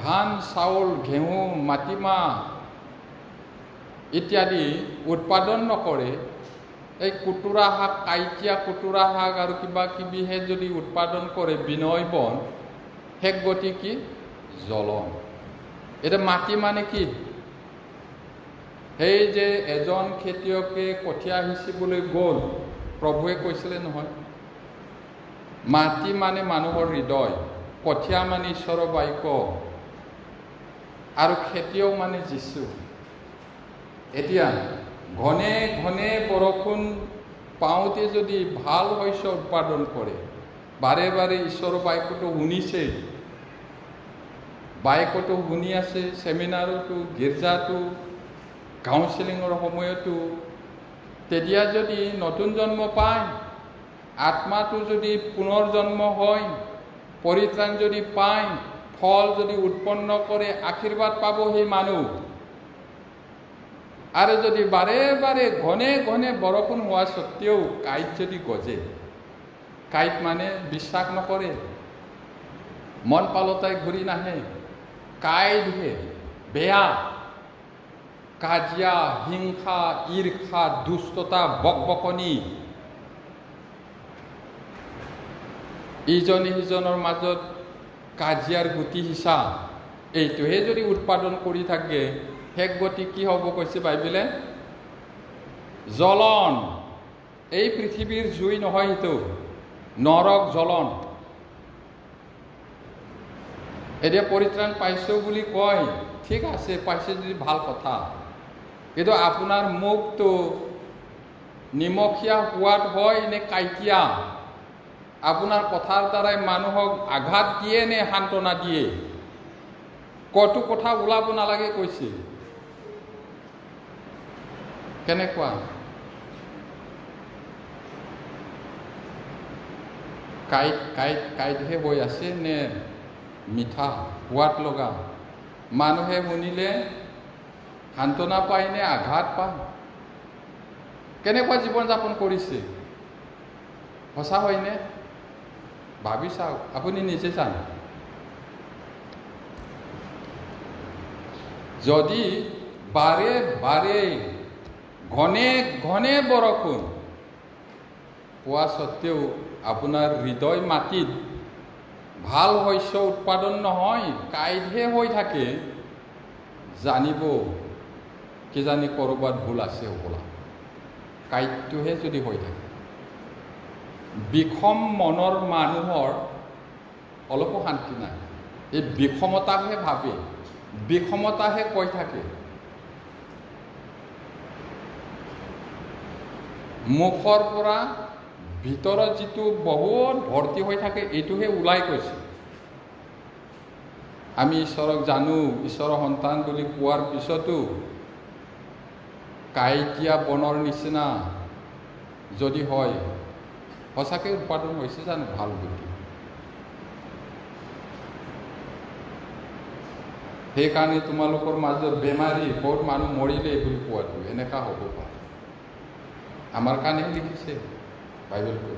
ধান, চাউল, ঘেঁহু, মাটিমাহ ইত্যাদি উৎপাদন নকৰে, এই কুটুৰা শাক, কাঁইটীয়া কুটুৰা শাক আৰু কিবা কিবিহে যদি উৎপাদন কৰে, বিনয় বন, শেষ গতি কি? জ্বলন। এতিয়া মাটি মানে কি? সেই যে এজন খেতিয়কে কঠীয়া সিঁচিবলৈ গ'ল, প্ৰভুৱে কৈছিলে নহয়, মাটি মানে মানুহৰ হৃদয়, কঠীয়া মানে ঈশ্বৰৰ বাক্য আৰু খেতিয়ক মানে যীচু। এতিয়া ঘনে ঘনে বৰষুণ পাওঁতে যদি ভাল শস্য উৎপাদন কৰে, বাৰে বাৰে ঈশ্বৰৰ বাক্যটো শুনিছে, বাক্যটো শুনি আছে, ছেমিনাৰতো, গীৰ্জাটো, কাউন্সিলিঙৰ সময়তো, তেতিয়া যদি নতুন জন্ম পায়, আত্মাটো যদি পুনৰ জন্ম হয়, পৰিত্ৰাণ যদি পায়, ফল যদি উৎপন্ন কৰে, আশীৰ্বাদ পাব সেই মানুহ। আৰু যদি বাৰে বাৰে ঘনে ঘনে বৰষুণ হোৱা সত্ত্বেও কাঁইট যদি গজে, কাঁইট মানে বিশ্বাস নকৰে, মন পালতাই ঘূৰি নাহে, কাঁইটহে বেয়া, কাজিয়া, হিংসা, ঈৰ্ষা, দুষ্টতা, বকবকনি, ইজনে সিজনৰ মাজত কাজিয়াৰ গুটি সিঁচা, এইটোহে যদি উৎপাদন কৰি থাকে, শেষ গতি কি হ'ব কৈছে বাইবেলে? জ্বলন। এই পৃথিৱীৰ জুই নহয়, সেইটো নৰক জ্বলন। এতিয়া পৰিত্ৰাণ পাইছোঁ বুলি কয়, ঠিক আছে, পাইছে যদি ভাল কথা, কিন্তু আপোনাৰ মুখটো নিমখীয়া সোৱাদ হয় নে কাইটিয়া? আপোনাৰ কথাৰ দ্বাৰাই মানুহক আঘাত দিয়ে নে সান্তনা দিয়ে? কটু কথা ওলাব নালাগে কৈছে। কেনেকুৱা? কাইটহে হৈ আছে নে মিঠা সোৱাদ লগা? মানুহে শুনিলে সান্তনা পায় নে আঘাত পায়? কেনেকুৱা জীৱন যাপন কৰিছে? সঁচা হয়নে? ভাবি চাওক, আপুনি নিজে জানে। যদি বাৰে বাৰে ঘনে ঘনে বৰষুণ পোৱা স্বত্তেও আপোনাৰ হৃদয় মাটিত ভাল শস্য উৎপাদন নহয়, কাইটহে হৈ থাকে, জানিব কিজানি ক'ৰবাত ভুল আছে হ'বলা। কাইটটোহে যদি হৈ থাকে, বিষম মনৰ মানুহৰ অলপো শান্তি নাই। এই বিষমতাহে ভাবে, বিষমতাহে কৈ থাকে। মুখৰ পৰা ভিতৰত যিটো বহুত ভৰ্তি হৈ থাকে, এইটোহে ওলাই কৈছে। আমি ঈশ্বৰক জানো, ঈশ্বৰৰ সন্তান বুলি কোৱাৰ পিছতো কাইটীয়া বনৰ নিচিনা যদি হয়, সঁচাকৈ উৎপাদন হৈছে জানো ভাল বুদ্ধি? সেইকাৰণে তোমালোকৰ মাজত বেমাৰী বহুত মানুহ মৰিলে বুলি কোৱাটো এনেকুৱা হ'ব পাৰে। আমাৰ কাৰণে লিখিছে বাইবেলটো।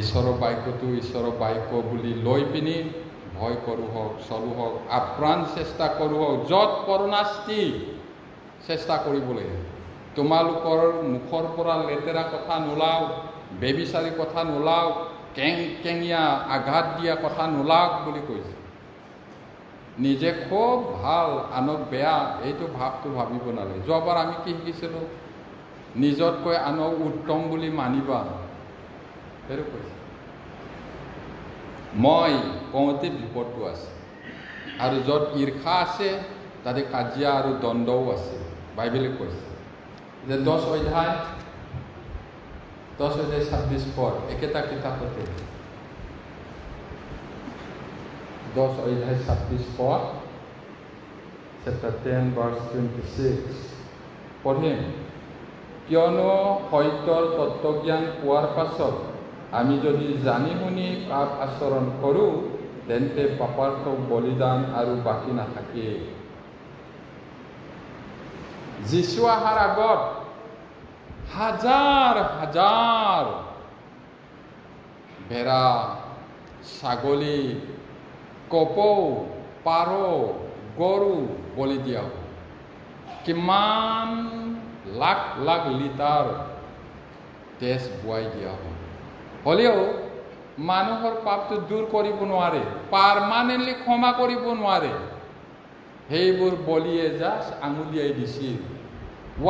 ঈশ্বৰৰ বাক্যটো ঈশ্বৰৰ বাক্য বুলি লৈ পিনি ভয় কৰোঁ হওক, চলো হওক, আপ্ৰাণ চেষ্টা কৰোঁ হওক, য'ত পৰণাস্তি চেষ্টা কৰিব লাগে। তোমালোকৰ মুখৰ পৰা লেতেৰা কথা নোলাওক, বেবিচাৰী কথা নোলাওক, কেঙীয়া আঘাত দিয়া কথা নোলাওক বুলি কৈছে। নিজে খুব ভাল, আনক বেয়া, এইটো ভাৱটো ভাবিব নালাগে। যোৱাবাৰ আমি কি শিকিছিলোঁ? নিজতকৈ আনক উত্তম বুলি মানিবা, সেইটো কৈছে। মই কওঁতে বিপদটো আছে, আৰু য'ত ঈৰ্ষা আছে তাতে কাজিয়া আৰু দ্বন্দ্বও আছে, বাইবেলে কৈছে। যে 10 অধ্যায় 26 পদ একেটা কিতাপতে, 10 অধ্যায় 26 পদ, chapter 10 verse 26 পঢ়িম। কিয়নো সত্যৰ তত্ত্বজ্ঞান পোৱাৰ পাছত আমি যদি জানি শুনি পাপ আচৰণ কৰোঁ, তেন্তে পাপাৰ্থক বলিদান আৰু বাকী নাথাকে। যীশু অহাৰ আগত হাজাৰ হাজাৰ ভেড়া, ছাগলী, কপৌ, পাৰ, গৰু বলি দিয়া হ'ব। কিমান লাখ লাখ লিটাৰ তেজ বোৱাই দিয়া হ'ব। হ'লেও মানুহৰ পাপটো দূৰ কৰিব নোৱাৰে, পাৰমানেণ্টলি ক্ষমা কৰিব নোৱাৰে। সেইবোৰ বলিয়ে জাষ্ট আঙুলিয়াই দিছিল।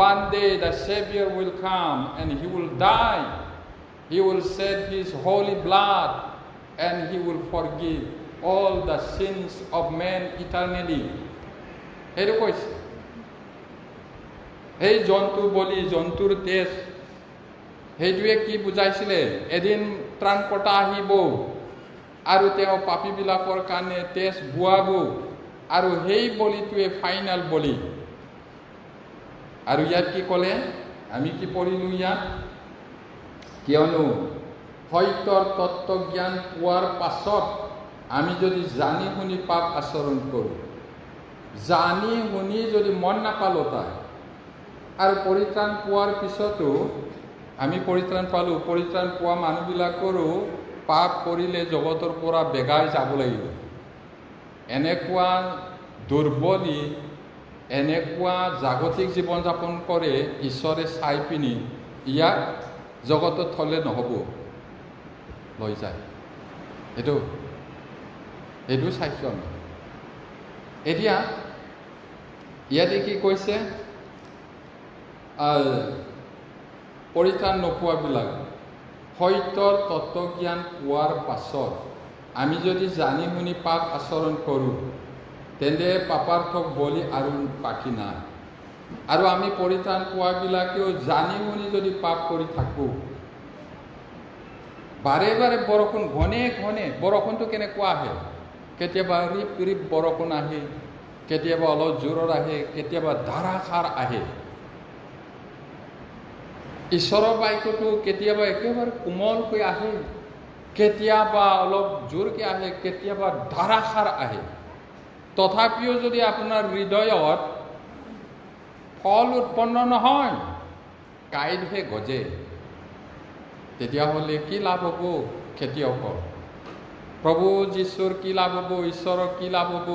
One day the Savior will come and he will die. He will shed his holy blood and he will forgive all the sins of men eternally. সেইটো কৈছে। সেই জন্তু বলি, জন্তুৰ তেজ, সেইটোৱে কি বুজাইছিলে? এদিন ত্ৰাণকৰ্তা আহিব আৰু তেওঁ পাপীবিলাকৰ কাৰণে তেজ বোৱাব, আৰু সেই বলিটোৱে ফাইনেল বলি। আৰু ইয়াত কি ক'লে? আমি কি পঢ়িলোঁ ইয়াত? কিয়নো সত্যৰ তত্ত্বজ্ঞান পোৱাৰ পাছত আমি যদি জানি শুনি পাপ আচৰণ কৰোঁ, জানি শুনি যদি মন নাপালোঁ তাই, আৰু পৰিত্ৰাণ পোৱাৰ পিছতো আমি পৰিত্ৰাণ পালোঁ, পৰিত্ৰাণ পোৱা মানুহবিলাকৰো পাপ কৰিলে জগতৰ পৰা বেগাই যাব লাগিব। এনেকুৱা দুৰ্বলী, এনেকুৱা জাগতিক জীৱন যাপন কৰে, ঈশ্বৰে চাই পিনি ইয়াক জগতত থ'লে নহ'ব, লৈ যায়। এইটো চাইছোঁ আমি। এতিয়া ইয়াতে কি কৈছে? পৰিত্ৰাণ নোপোৱাবিলাক সত্যৰ তত্ত্বজ্ঞান পোৱাৰ পাছত আমি যদি জানি শুনি পাপ আচৰণ কৰোঁ তেন্তে পাপাৰ্থক বলি আৰু বাকী নাই। আৰু আমি পৰিত্ৰাণ পোৱাবিলাকেও জানি শুনি যদি পাপ কৰি থাকোঁ, বাৰে বাৰে বৰষুণ ঘনে ঘনে, বৰষুণটো কেনেকুৱা আহে? কেতিয়াবা ৰিপ ৰিপ বৰষুণ আহে, কেতিয়াবা অলপ জোৰত আহে, কেতিয়াবা ধাৰাসাৰ আহে। ঈশ্বৰৰ বাক্যটো কেতিয়াবা একেবাৰে কোমলকৈ আহে, কেতিয়াবা অলপ জোৰকৈ আহে, কেতিয়াবা ধাৰাসাৰ আহে। তথাপিও যদি আপোনাৰ হৃদয়ত ফল উৎপন্ন নহয়, কাঁইটহে গজে, তেতিয়াহ'লে কি লাভ হ'ব খেতিয়কৰ? প্ৰভু যীশুৰ কি লাভ হ'ব? ঈশ্বৰৰ কি লাভ হ'ব?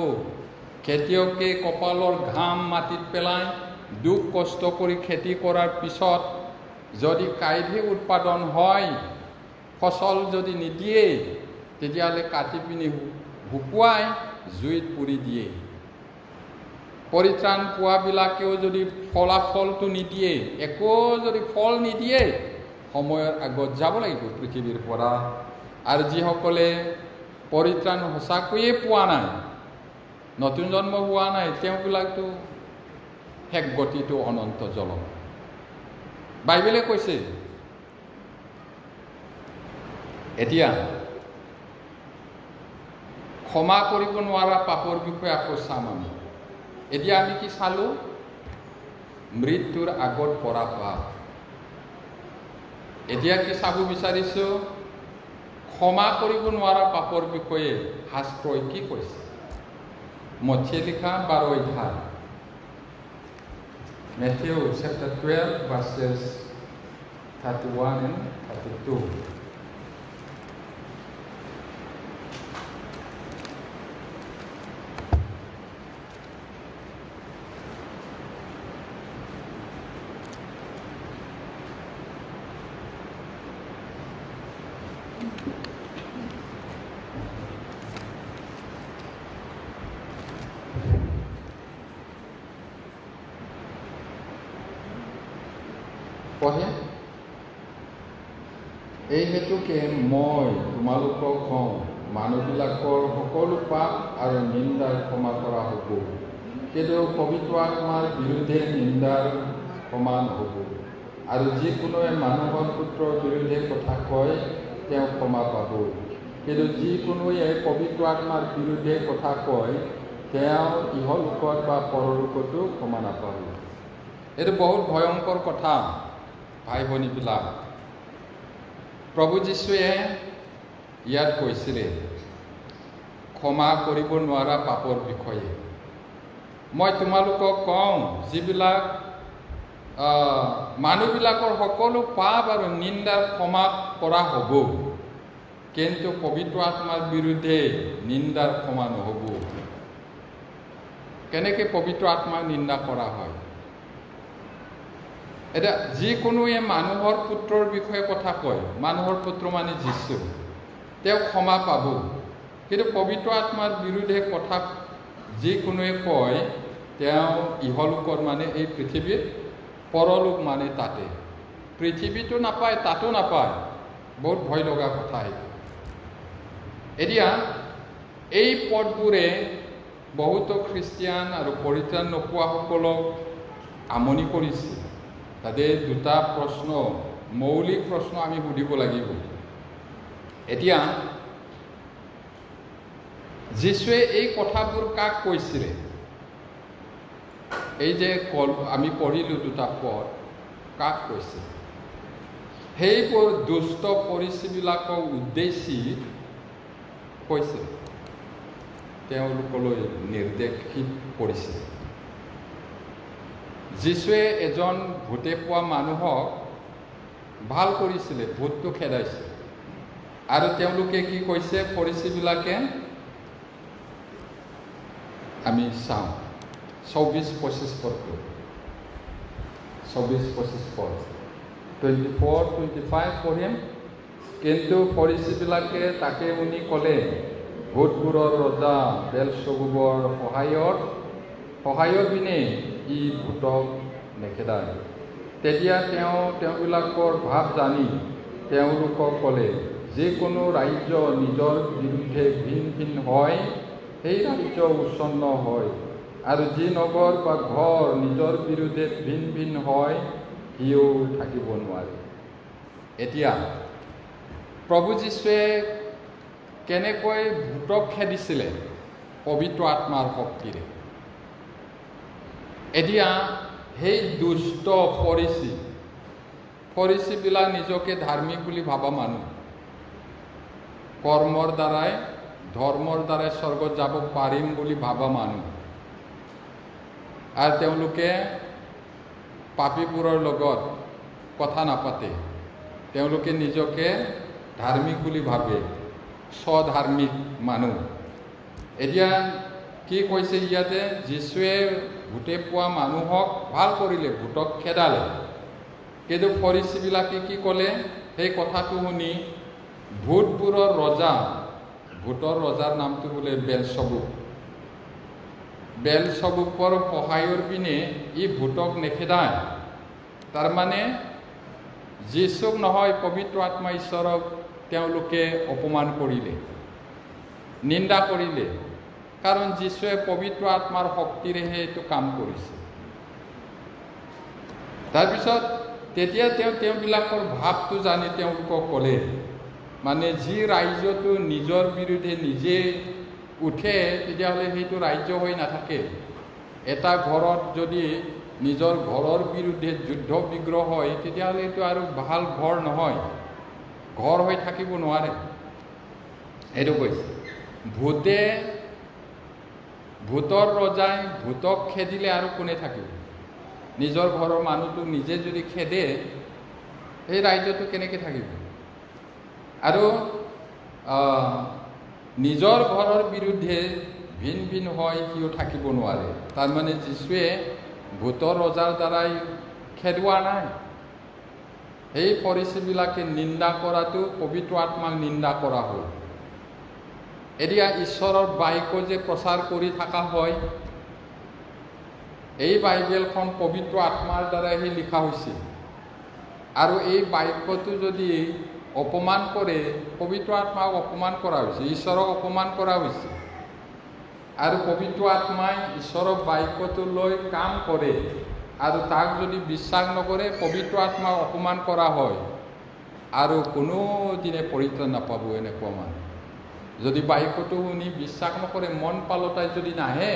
খেতিয়কে কপালৰ ঘাম মাটিত পেলাই দুখ কষ্ট কৰি খেতি কৰাৰ পিছত যদি কাঁইটহে উৎপাদন হয়, ফচল যদি নিদিয়ে, তেতিয়াহ'লে কাটি পিনি শুকুৱাই জুইত পুৰি দিয়ে। পৰিত্ৰাণ পোৱাবিলাকেও যদি ফলাফলটো নিদিয়ে, একো যদি ফল নিদিয়ে, সময়ৰ আগত যাব লাগিব পৃথিৱীৰ পৰা। আৰু যিসকলে পৰিত্ৰাণ সঁচাকৈয়ে পোৱা নাই, নতুন জন্ম হোৱা নাই, তেওঁবিলাকতো শেষ গতিটো অনন্ত জলম। বাইবেলে কৈছে। এতিয়া ক্ষমা কৰিব নোৱাৰা পাপৰ বিষয়ে আকৌ চাম আমি। এতিয়া আমি কি চালোঁ? মৃত্যুৰ আগত পৰা পাপ। এতিয়া কি চাব বিচাৰিছোঁ? ক্ষমা কৰিব নোৱাৰা পাপৰ বিষয়ে শাস্ত্ৰই কি কৈছে? মথিয়ে লিখা 12 অধ্যায়, Matthew chapter 12 verses 31 and 32. পঢ়ে। এই হেতুকে মই তোমালোকক কওঁ, মানুহবিলাকৰ সকলো পাপ আৰু নিন্দাৰ ক্ষমা কৰা হ'ব, কিন্তু পবিত্ৰ আত্মাৰ বিৰুদ্ধে নিন্দাৰ ক্ষমা নহ'ব। আৰু যিকোনোৱে মানুহৰ পুত্ৰৰ বিৰুদ্ধে কথা কয়, তেওঁ ক্ষমা পাব, কিন্তু যিকোনোৱে পবিত্ৰ আত্মাৰ বিৰুদ্ধে কথা কয়, তেওঁ ইহলোকত বা পৰলোকতো ক্ষমা নাপাব। এইটো বহুত ভয়ংকৰ কথা ভাই ভনীবিলাক। প্ৰভু যীশুৱে ইয়াত কৈছিলে ক্ষমা কৰিব নোৱাৰা পাপৰ বিষয়ে। মই তোমালোকক কওঁ, যিবিলাক মানুহবিলাকৰ সকলো পাপ আৰু নিন্দাৰ ক্ষমা কৰা হ'ব, কিন্তু পবিত্ৰ আত্মাৰ বিৰুদ্ধে নিন্দাৰ ক্ষমা নহ'ব। কেনেকৈ পবিত্ৰ আত্মাৰ নিন্দা কৰা হয়? এতিয়া যিকোনোৱে মানুহৰ পুত্ৰৰ বিষয়ে কথা কয়, মানুহৰ পুত্ৰ মানে যীশু, তেওঁ ক্ষমা পাব, কিন্তু পবিত্ৰ আত্মাৰ বিৰুদ্ধে কথা যিকোনোৱে কয়, তেওঁ ইহলোকত মানে এই পৃথিৱীত, পৰলোক মানে তাতে। পৃথিৱীতো নাপায়, তাতো নাপায়। বহুত ভয় লগা কথা এইটো। এতিয়া এই পদবোৰে বহুতো খ্ৰীষ্টিয়ান আৰু পৰিত্ৰাণ নোপোৱাসকলক আমনি কৰিছে। তাতে দুটা প্ৰশ্ন, মৌলিক প্ৰশ্ন আমি সুধিব লাগিব। এতিয়া যীশুৱে এই কথাবোৰ কাক কৈছিলে? এই যে আমি পঢ়িলোঁ দুটা পদ, কাক কৈছে? সেইবোৰ দুষ্ট ফৰিচীবিলাকক উদ্দেশ্যি কৈছে, তেওঁলোকলৈ নিৰ্দেশিত কৰিছে। যীশুৱে এজন ভূতে পোৱা মানুহক ভাল কৰিছিলে, ভূতটো খেদাইছে। আৰু তেওঁলোকে কি কৈছে ফৰিচীবিলাকে? আমি চাওঁ 24-25 পদটো, 24-25 পদ, 24-25 পঢ়িম। কিন্তু ফৰিচীবিলাকে তাকে শুনি ক'লে, ভূতবোৰৰ ৰজা বেলজেবুলৰ সহায়ৰ বিনে ই ভূতক নেখেদায়। তেতিয়া তেওঁবিলাকৰ ভাৱ জানি তেওঁলোকক ক'লে, যিকোনো ৰাজ্য নিজৰ বিৰুদ্ধে ভিন ভিন হয়, সেই ৰাজ্য উচ্ছন্ন হয়, আৰু যি নগৰ বা ঘৰ নিজৰ বিৰুদ্ধে ভিন ভিন হয়, সিও থাকিব নোৱাৰে। এতিয়া প্ৰভু যীশুৱে কেনেকৈ ভূতক খেদিছিলে পবিত্ৰ আত্মাৰ শক্তিৰে। এতিয়া সেই দুষ্ট ফৰিচীবিলাক নিজকে ধাৰ্মিক বুলি ভাবা মানুহ, কৰ্মৰ দ্বাৰাই ধৰ্মৰ দ্বাৰাই স্বৰ্গত যাব পাৰিম বুলি ভাবা মানুহ, আৰু তেওঁলোকে পাপীবোৰৰ লগত কথা নাপাতে। তেওঁলোকে নিজকে ধাৰ্মিক বুলি ভাবে, স্বধাৰ্মিক মানুহ। এতিয়া কি কৈছে ইয়াতে, যীশুৱে ভূতে পোৱা মানুহক ভাল কৰিলে, ভূতক খেদালে। কিন্তু ফৰিচীবিলাকে কি ক'লে, সেই কথাটো শুনি ভূতৰ ৰজাৰ নামটো বোলে বেলজেবুলৰ সহায়ৰ পিনে ই ভূতক নেখেদায়। তাৰমানে যীশুক নহয়, পবিত্ৰ আত্মা ঈশ্বৰক তেওঁলোকে অপমান কৰিলে, নিন্দা কৰিলে। কাৰণ যীশুৱে পবিত্ৰ আত্মাৰ শক্তিৰেহে এইটো কাম কৰিছে। তাৰপিছত তেতিয়া তেওঁবিলাকৰ ভাৱটো জানি তেওঁলোকক ক'লে, মানে যি ৰাজ্যটো নিজৰ বিৰুদ্ধে নিজে উঠে, তেতিয়াহ'লে সেইটো ৰাজ্য হৈ নাথাকে। এটা ঘৰত যদি নিজৰ ঘৰৰ বিৰুদ্ধে যুদ্ধ বিগ্ৰহ হয়, তেতিয়াহ'লে এইটো আৰু ভাল ঘৰ নহয়, ঘৰ হৈ থাকিব নোৱাৰে। এইটো কৈছে ভূতৰ ৰজাই ভূতক খেদিলে আৰু কোনে থাকিব? নিজৰ ঘৰৰ মানুহটোক নিজে যদি খেদে, সেই ৰাজ্যটো কেনেকৈ থাকিব? আৰু নিজৰ ঘৰৰ বিৰুদ্ধে ভিন ভিন হয়, সিও থাকিব নোৱাৰে। তাৰমানে যীশুৱে ভূতৰ ৰজাৰ দ্বাৰাই খেদোৱা নাই। সেই ফৰিচীবিলাকে নিন্দা কৰাটো পবিত্ৰ আত্মাক নিন্দা কৰা হ'ল। এতিয়া ঈশ্বৰৰ বাক্য যে প্ৰচাৰ কৰি থকা হয়, এই বাইবেলখন পবিত্ৰ আত্মাৰ দ্বাৰাইহে লিখা হৈছে, আৰু এই বাক্যটো যদি অপমান কৰে, পবিত্ৰ আত্মাক অপমান কৰা হৈছে, ঈশ্বৰক অপমান কৰা হৈছে। আৰু পবিত্ৰ আত্মাই ঈশ্বৰৰ বাক্যটো লৈ কাম কৰে, আৰু তাক যদি বিশ্বাস নকৰে, পবিত্ৰ আত্মাক অপমান কৰা হয়, আৰু কোনোদিনে পৰিত্ৰাণ নাপাব এনেকুৱা মানুহ। যদি বাক্যটো শুনি বিশ্বাস নকৰে, মন পালতাই যদি নাহে,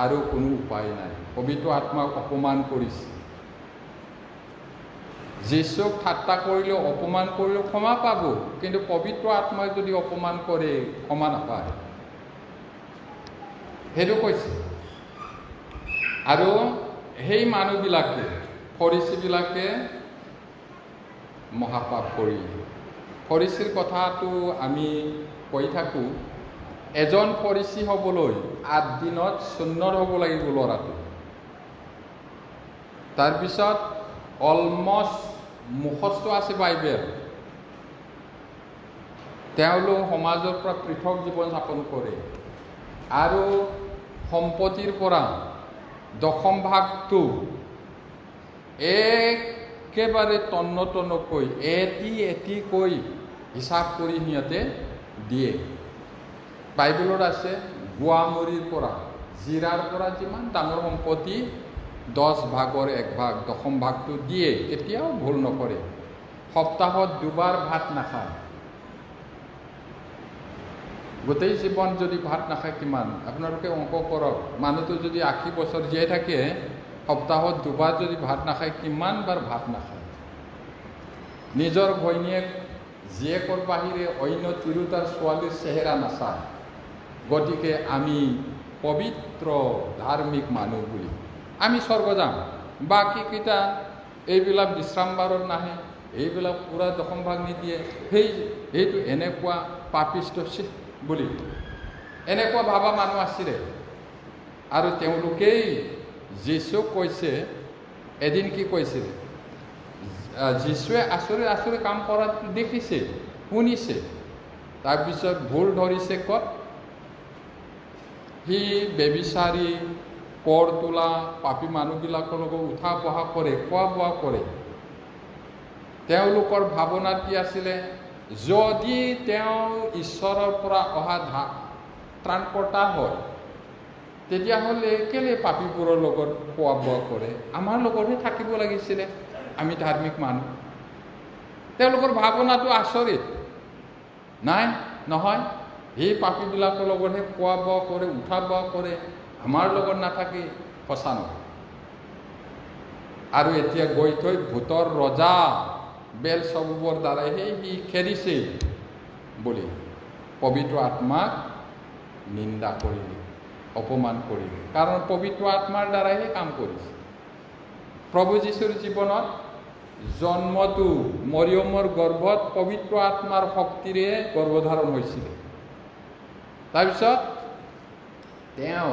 আৰু কোনো উপায় নাই। পবিত্ৰ আত্মাক অপমান কৰিছে। যীশুক ঠাট্টা কৰিলেও, অপমান কৰিলেও ক্ষমা পাব, কিন্তু পবিত্ৰ আত্মাক যদি অপমান কৰে, ক্ষমা নাপায়। সেইটো কৈছে। আৰু সেই মানুহবিলাকে, ফৰিচীবিলাকে মহাপাপ কৰিলে। ফৰিচীৰ কথাটো আমি কৈ থাকোঁ। এজন ফৰিচী হ'বলৈ 8 দিনত সুন্নত হ'ব লাগিব ল'ৰাটো। তাৰপিছত অলমষ্ট মুখস্থ আছে বাইবেল। তেওঁলোক সমাজৰ পৰা পৃথক জীৱন যাপন কৰে, আৰু সম্পত্তিৰ পৰা 10ম ভাগটো একেবাৰে তন্নকৈ এটি হিচাপ কৰি সিহঁতে দিয়ে। বাইবেলত আছে, গোৱামৰিৰ পৰা, জিৰাৰ পৰা যিমান ডাঙৰ সম্পত্তি 10 ভাগৰ 1 ভাগ, 10ম ভাগটো দিয়ে। কেতিয়াও ভুল নকৰে। সপ্তাহত 2 বাৰ ভাত নাখায়। গোটেই জীৱন যদি ভাত নাখায়, কিমান? আপোনালোকে অংক কৰক। মানুহটো যদি 80 বছৰ জীয়াই থাকে, সপ্তাহত 2 বাৰ যদি ভাত নাখায়, কিমান বাৰ ভাত নাখায়? নিজৰ ঘৈণীয়েক জীয়েকৰ বাহিৰে অন্য তিৰোতাৰ ছোৱালীৰ চেহেৰা নাচায়। গতিকে আমি পবিত্ৰ ধাৰ্মিক মানুহ বুলি আমি স্বৰ্গ যাম। বাকীকেইটা এইবিলাক বিশ্ৰামবাৰত নাহে, এইবিলাক পূৰা 10ম ভাগ নিদিয়ে, সেইটো এনেকুৱা পাপিষ্ট বুলি এনেকুৱা ভাবা মানুহ আছিলে। আৰু তেওঁলোকেই যীশুক কৈছে, এদিন কি কৈছিল, যীশুৱে আচৰিত কাম কৰাত দেখিছে, শুনিছে, তাৰপিছত ভুল ধৰিছে ক'ত? সি বেবিচাৰী কৰ তোলা পাপী মানুহবিলাকৰ লগত উঠা বহা কৰে, খোৱা বোৱা কৰে। তেওঁলোকৰ ভাৱনা কি আছিলে? যদি তেওঁ ঈশ্বৰৰ পৰা অহা ত্ৰাণকৰ্তা হয়, তেতিয়াহ'লে কেলে পাপীবোৰৰ লগত খোৱা বোৱা কৰে? আমাৰ লগতহে থাকিব লাগিছিলে, আমি ধাৰ্মিক মানুহ। তেওঁলোকৰ ভাৱনাটো আচৰিত। নাই, নহয়, সেই পাপীবিলাকৰ লগতহে খোৱা বোৱা কৰে, উঠা বোৱা কৰে, আমাৰ লগত নাথাকে। সঁচা নহয়। আৰু এতিয়া গৈ থৈ ভূতৰ ৰজা বেলজেবুলৰ দ্বাৰাইহে সি খেদিছে বুলি পবিত্ৰ আত্মাক নিন্দা কৰিলে, অপমান কৰিলে। কাৰণ পবিত্ৰ আত্মাৰ দ্বাৰাইহে কাম কৰিছে। প্ৰভু যীশুৰ জীৱনত জন্মটো মৰিয়মৰ গৰ্ভত পবিত্ৰ আত্মাৰ শক্তিৰে গৰ্ভধাৰণ হৈছিল। তাৰপিছত তেওঁ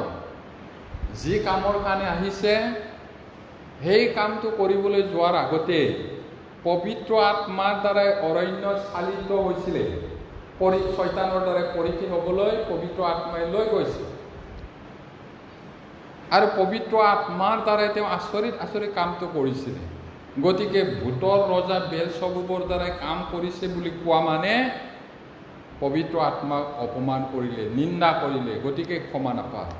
যি কামৰ কাৰণে আহিছে, সেই কামটো কৰিবলৈ যোৱাৰ আগতে পবিত্ৰ আত্মাৰ দ্বাৰাই অৰণ্যত চালিত হৈছিলে। শয়তানৰ দ্বাৰাই পৰীক্ষিত হ'বলৈ পবিত্ৰ আত্মাই লৈ গৈছে। আৰু পবিত্ৰ আত্মাৰ দ্বাৰাই তেওঁ আচৰিত আচৰিত কামটো কৰিছিলে। গতিকে ভূতৰ ৰজা বেলজেবুলৰ দ্বাৰাই কাম কৰিছে বুলি কোৱা মানে পবিত্ৰ আত্মাক অপমান কৰিলে, নিন্দা কৰিলে। গতিকে ক্ষমা নাপায়।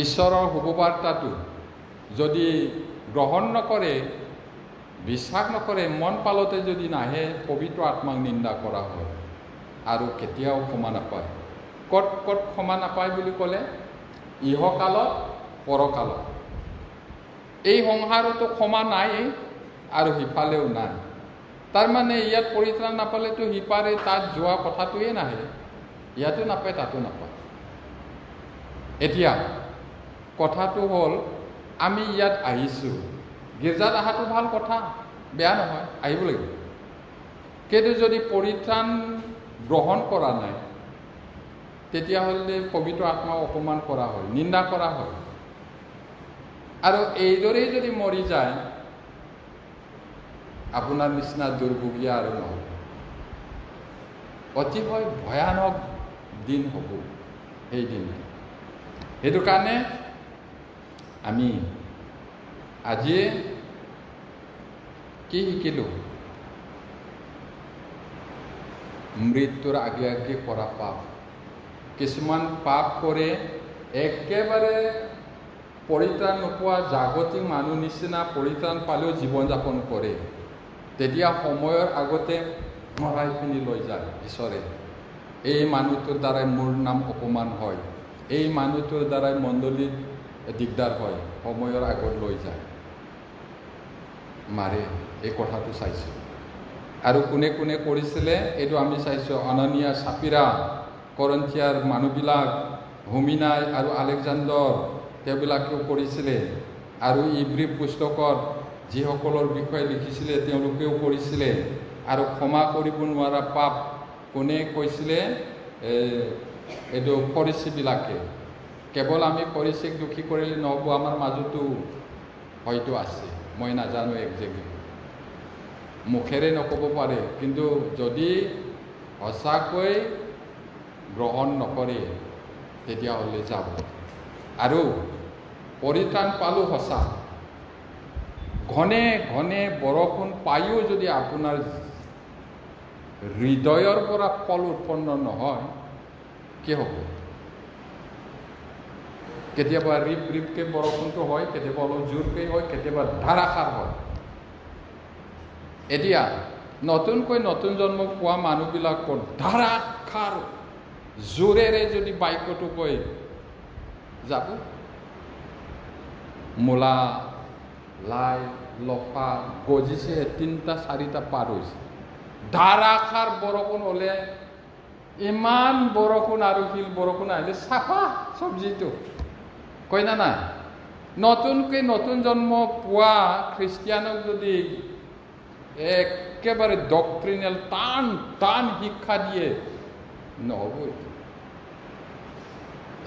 ঈশ্বৰৰ শুভবাৰ্তাটো যদি গ্ৰহণ নকৰে, বিশ্বাস নকৰে, মন পালতে যদি নাহে, পবিত্ৰ আত্মাক নিন্দা কৰা হয় আৰু কেতিয়াও ক্ষমা নাপায়। ক'ত ক'ত ক্ষমা নাপায় বুলি ক'লে? ইহকালত, পৰকালত। এই সংসাৰতো ক্ষমা নাই আৰু সিফালেও নাই। তাৰমানে ইয়াত পৰিত্ৰাণ নাপালেতো সিপাৰে তাত যোৱা কথাটোৱে নাহে। ইয়াতো নাপায়, তাতো নাপায়। এতিয়া কথাটো হ'ল, আমি ইয়াত আহিছোঁ, গীৰ্জাত অহাটো ভাল কথা, বেয়া নহয়, আহিব লাগিব। কিন্তু যদি পৰিত্ৰাণ গ্ৰহণ কৰা নাই, তেতিয়াহ'লে পবিত্ৰ আত্মাক অপমান কৰা হয়, নিন্দা কৰা হয়। আৰু এইদৰেই যদি মৰি যায়, আপোনাৰ নিচিনা দুৰ্ভোগীয়া আৰু নহয়। অতিশয় ভয়ানক দিন হ'ব সেই দিনটো। সেইটো কাৰণে আমি আজি কি শিকিলোঁ? মৃত্যুৰ আগে আগে কৰা পাপ। কিছুমান পাপ কৰে একেবাৰে পৰিত্ৰাণ নোপোৱা জাগতিক মানুহ নিচিনা পৰিত্ৰাণ পালেও জীৱন যাপন কৰে। তেতিয়া সময়ৰ আগতে মৰাই পিনি লৈ যায় ঈশ্বৰে। এই মানুহটোৰ দ্বাৰাই মোৰ নাম অপমান হয়, এই মানুহটোৰ দ্বাৰাই মণ্ডলীত দিগদাৰ হয়, সময়ৰ আগত লৈ যায়, মাৰে। এই কথাটো চাইছোঁ। আৰু কোনে কোনে কৰিছিলে এইটো আমি চাইছোঁ। অনানিয়া, ছাপিৰা, কৰিন্থিয়াৰ মানুহবিলাক, হুমিনাই আৰু আলেকজাণ্ডাৰ, তেওঁবিলাকেও কৰিছিলে। আৰু ইব্ৰী পুস্তকত যিসকলৰ বিষয়ে লিখিছিলে তেওঁলোকেও কৰিছিলে। আৰু ক্ষমা কৰিব নোৱাৰা পাপ কোনে কৈছিলে? এইটো ফৰিচীবিলাকে। কেৱল আমি ফৰিচীক দোষী কৰিলে নহ'ব, আমাৰ মাজতো হয়তো আছে, মই নাজানো একজেক্টলি, মুখেৰে নক'ব পাৰে। কিন্তু যদি সঁচাকৈ গ্ৰহণ নকৰে, তেতিয়াহ'লে যাব। আৰু পৰিত্ৰাণ পালোঁ সঁচা, ঘনে ঘনে বৰষুণ পায়ো যদি আপোনাৰ হৃদয়ৰ পৰা ফল উৎপন্ন নহয়, কি হ'ব? কেতিয়াবা ৰিপ ৰিপকৈ বৰষুণটো হয়, কেতিয়াবা অলপ জোৰকৈ হয়, কেতিয়াবা ধাৰাসাৰ হয়। এতিয়া নতুনকৈ নতুন জন্ম পোৱা মানুহবিলাকৰ ধাৰাসাৰ জোৰেৰে যদি বাক্যটো কৈ যাব, মূলা, লাই, লফা গজিছে, 3টা 4টা পাৰ হৈছে। ধাৰাসাৰ বৰষুণ হ'লে, ইমান বৰষুণ আৰু শিল বৰষুণ আহিলে চাফা চব্জিটো, কয় না নাই? নতুনকৈ নতুন জন্ম পোৱা খ্ৰীষ্টিয়ানক যদি একেবাৰে ডক্ট্ৰিনেল টান টান শিক্ষা দিয়ে, নহ'ব।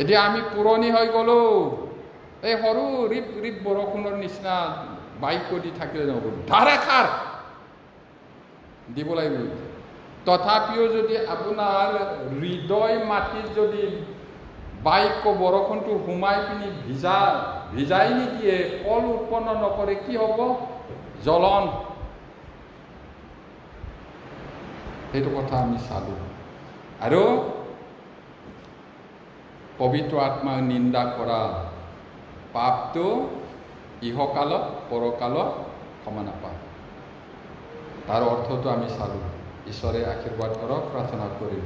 এতিয়া আমি পুৰণি হৈ গ'লো, এই সৰু ৰিপ ৰিপ বৰষুণৰ নিচিনা বাক্য দি থাকিলে নহ'ব, ধাৰাসাৰ দিব লাগিব। তথাপিও যদি আপোনাৰ হৃদয় মাটিত যদি বাক্য বৰষুণটো সোমাই পিনি ভিজাই নিদিয়ে, ফল উৎপন্ন নকৰে, কি হ'ব? জ্বলন। সেইটো কথা আমি চালোঁ। আৰু পবিত্ৰ আত্মাক নিন্দা কৰা পাপটো ইহকালত পৰকালত ক্ষমা নাপায়। তাৰ অৰ্থটো আমি চালোঁ। ঈশ্বৰে আশীৰ্বাদ কৰক, প্ৰাৰ্থনা কৰিম।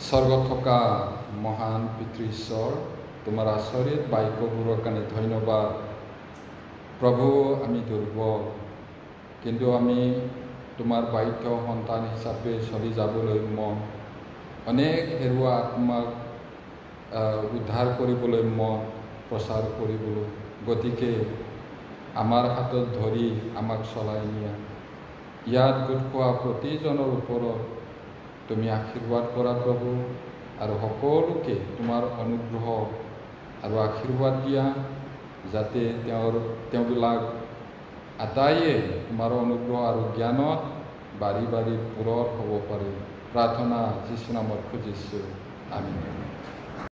স্বৰ্গত থকা মহান পিতৃ ঈশ্বৰ, তোমাৰ আচৰিত বাক্যবোৰৰ কাৰণে ধন্যবাদ। প্ৰভু, আমি দুৰ্বল, কিন্তু আমি তোমাৰ বাধ্য সন্তান হিচাপে চলি যাবলৈ মন, অনেক হেৰুৱা আত্মাক উদ্ধাৰ কৰিবলৈ মন, প্ৰচাৰ কৰিবলৈ। গতিকে আমাৰ হাতত ধৰি আমাক চলাই নিয়া। ইয়াত গোট খোৱা প্ৰতিজনৰ ওপৰত তুমি আশীৰ্বাদ কৰা প্ৰভু, আৰু সকলোকে তোমাৰ অনুগ্ৰহ আৰু আশীৰ্বাদ দিয়া, যাতে তেওঁবিলাক আটাইয়ে তোমাৰ অনুগ্ৰহ আৰু জ্ঞানত বাঢ়ি বাঢ়ি পূৰণ হ'ব পাৰে। প্ৰাৰ্থনা যীশু নামত খুজিছোঁ, আমেন।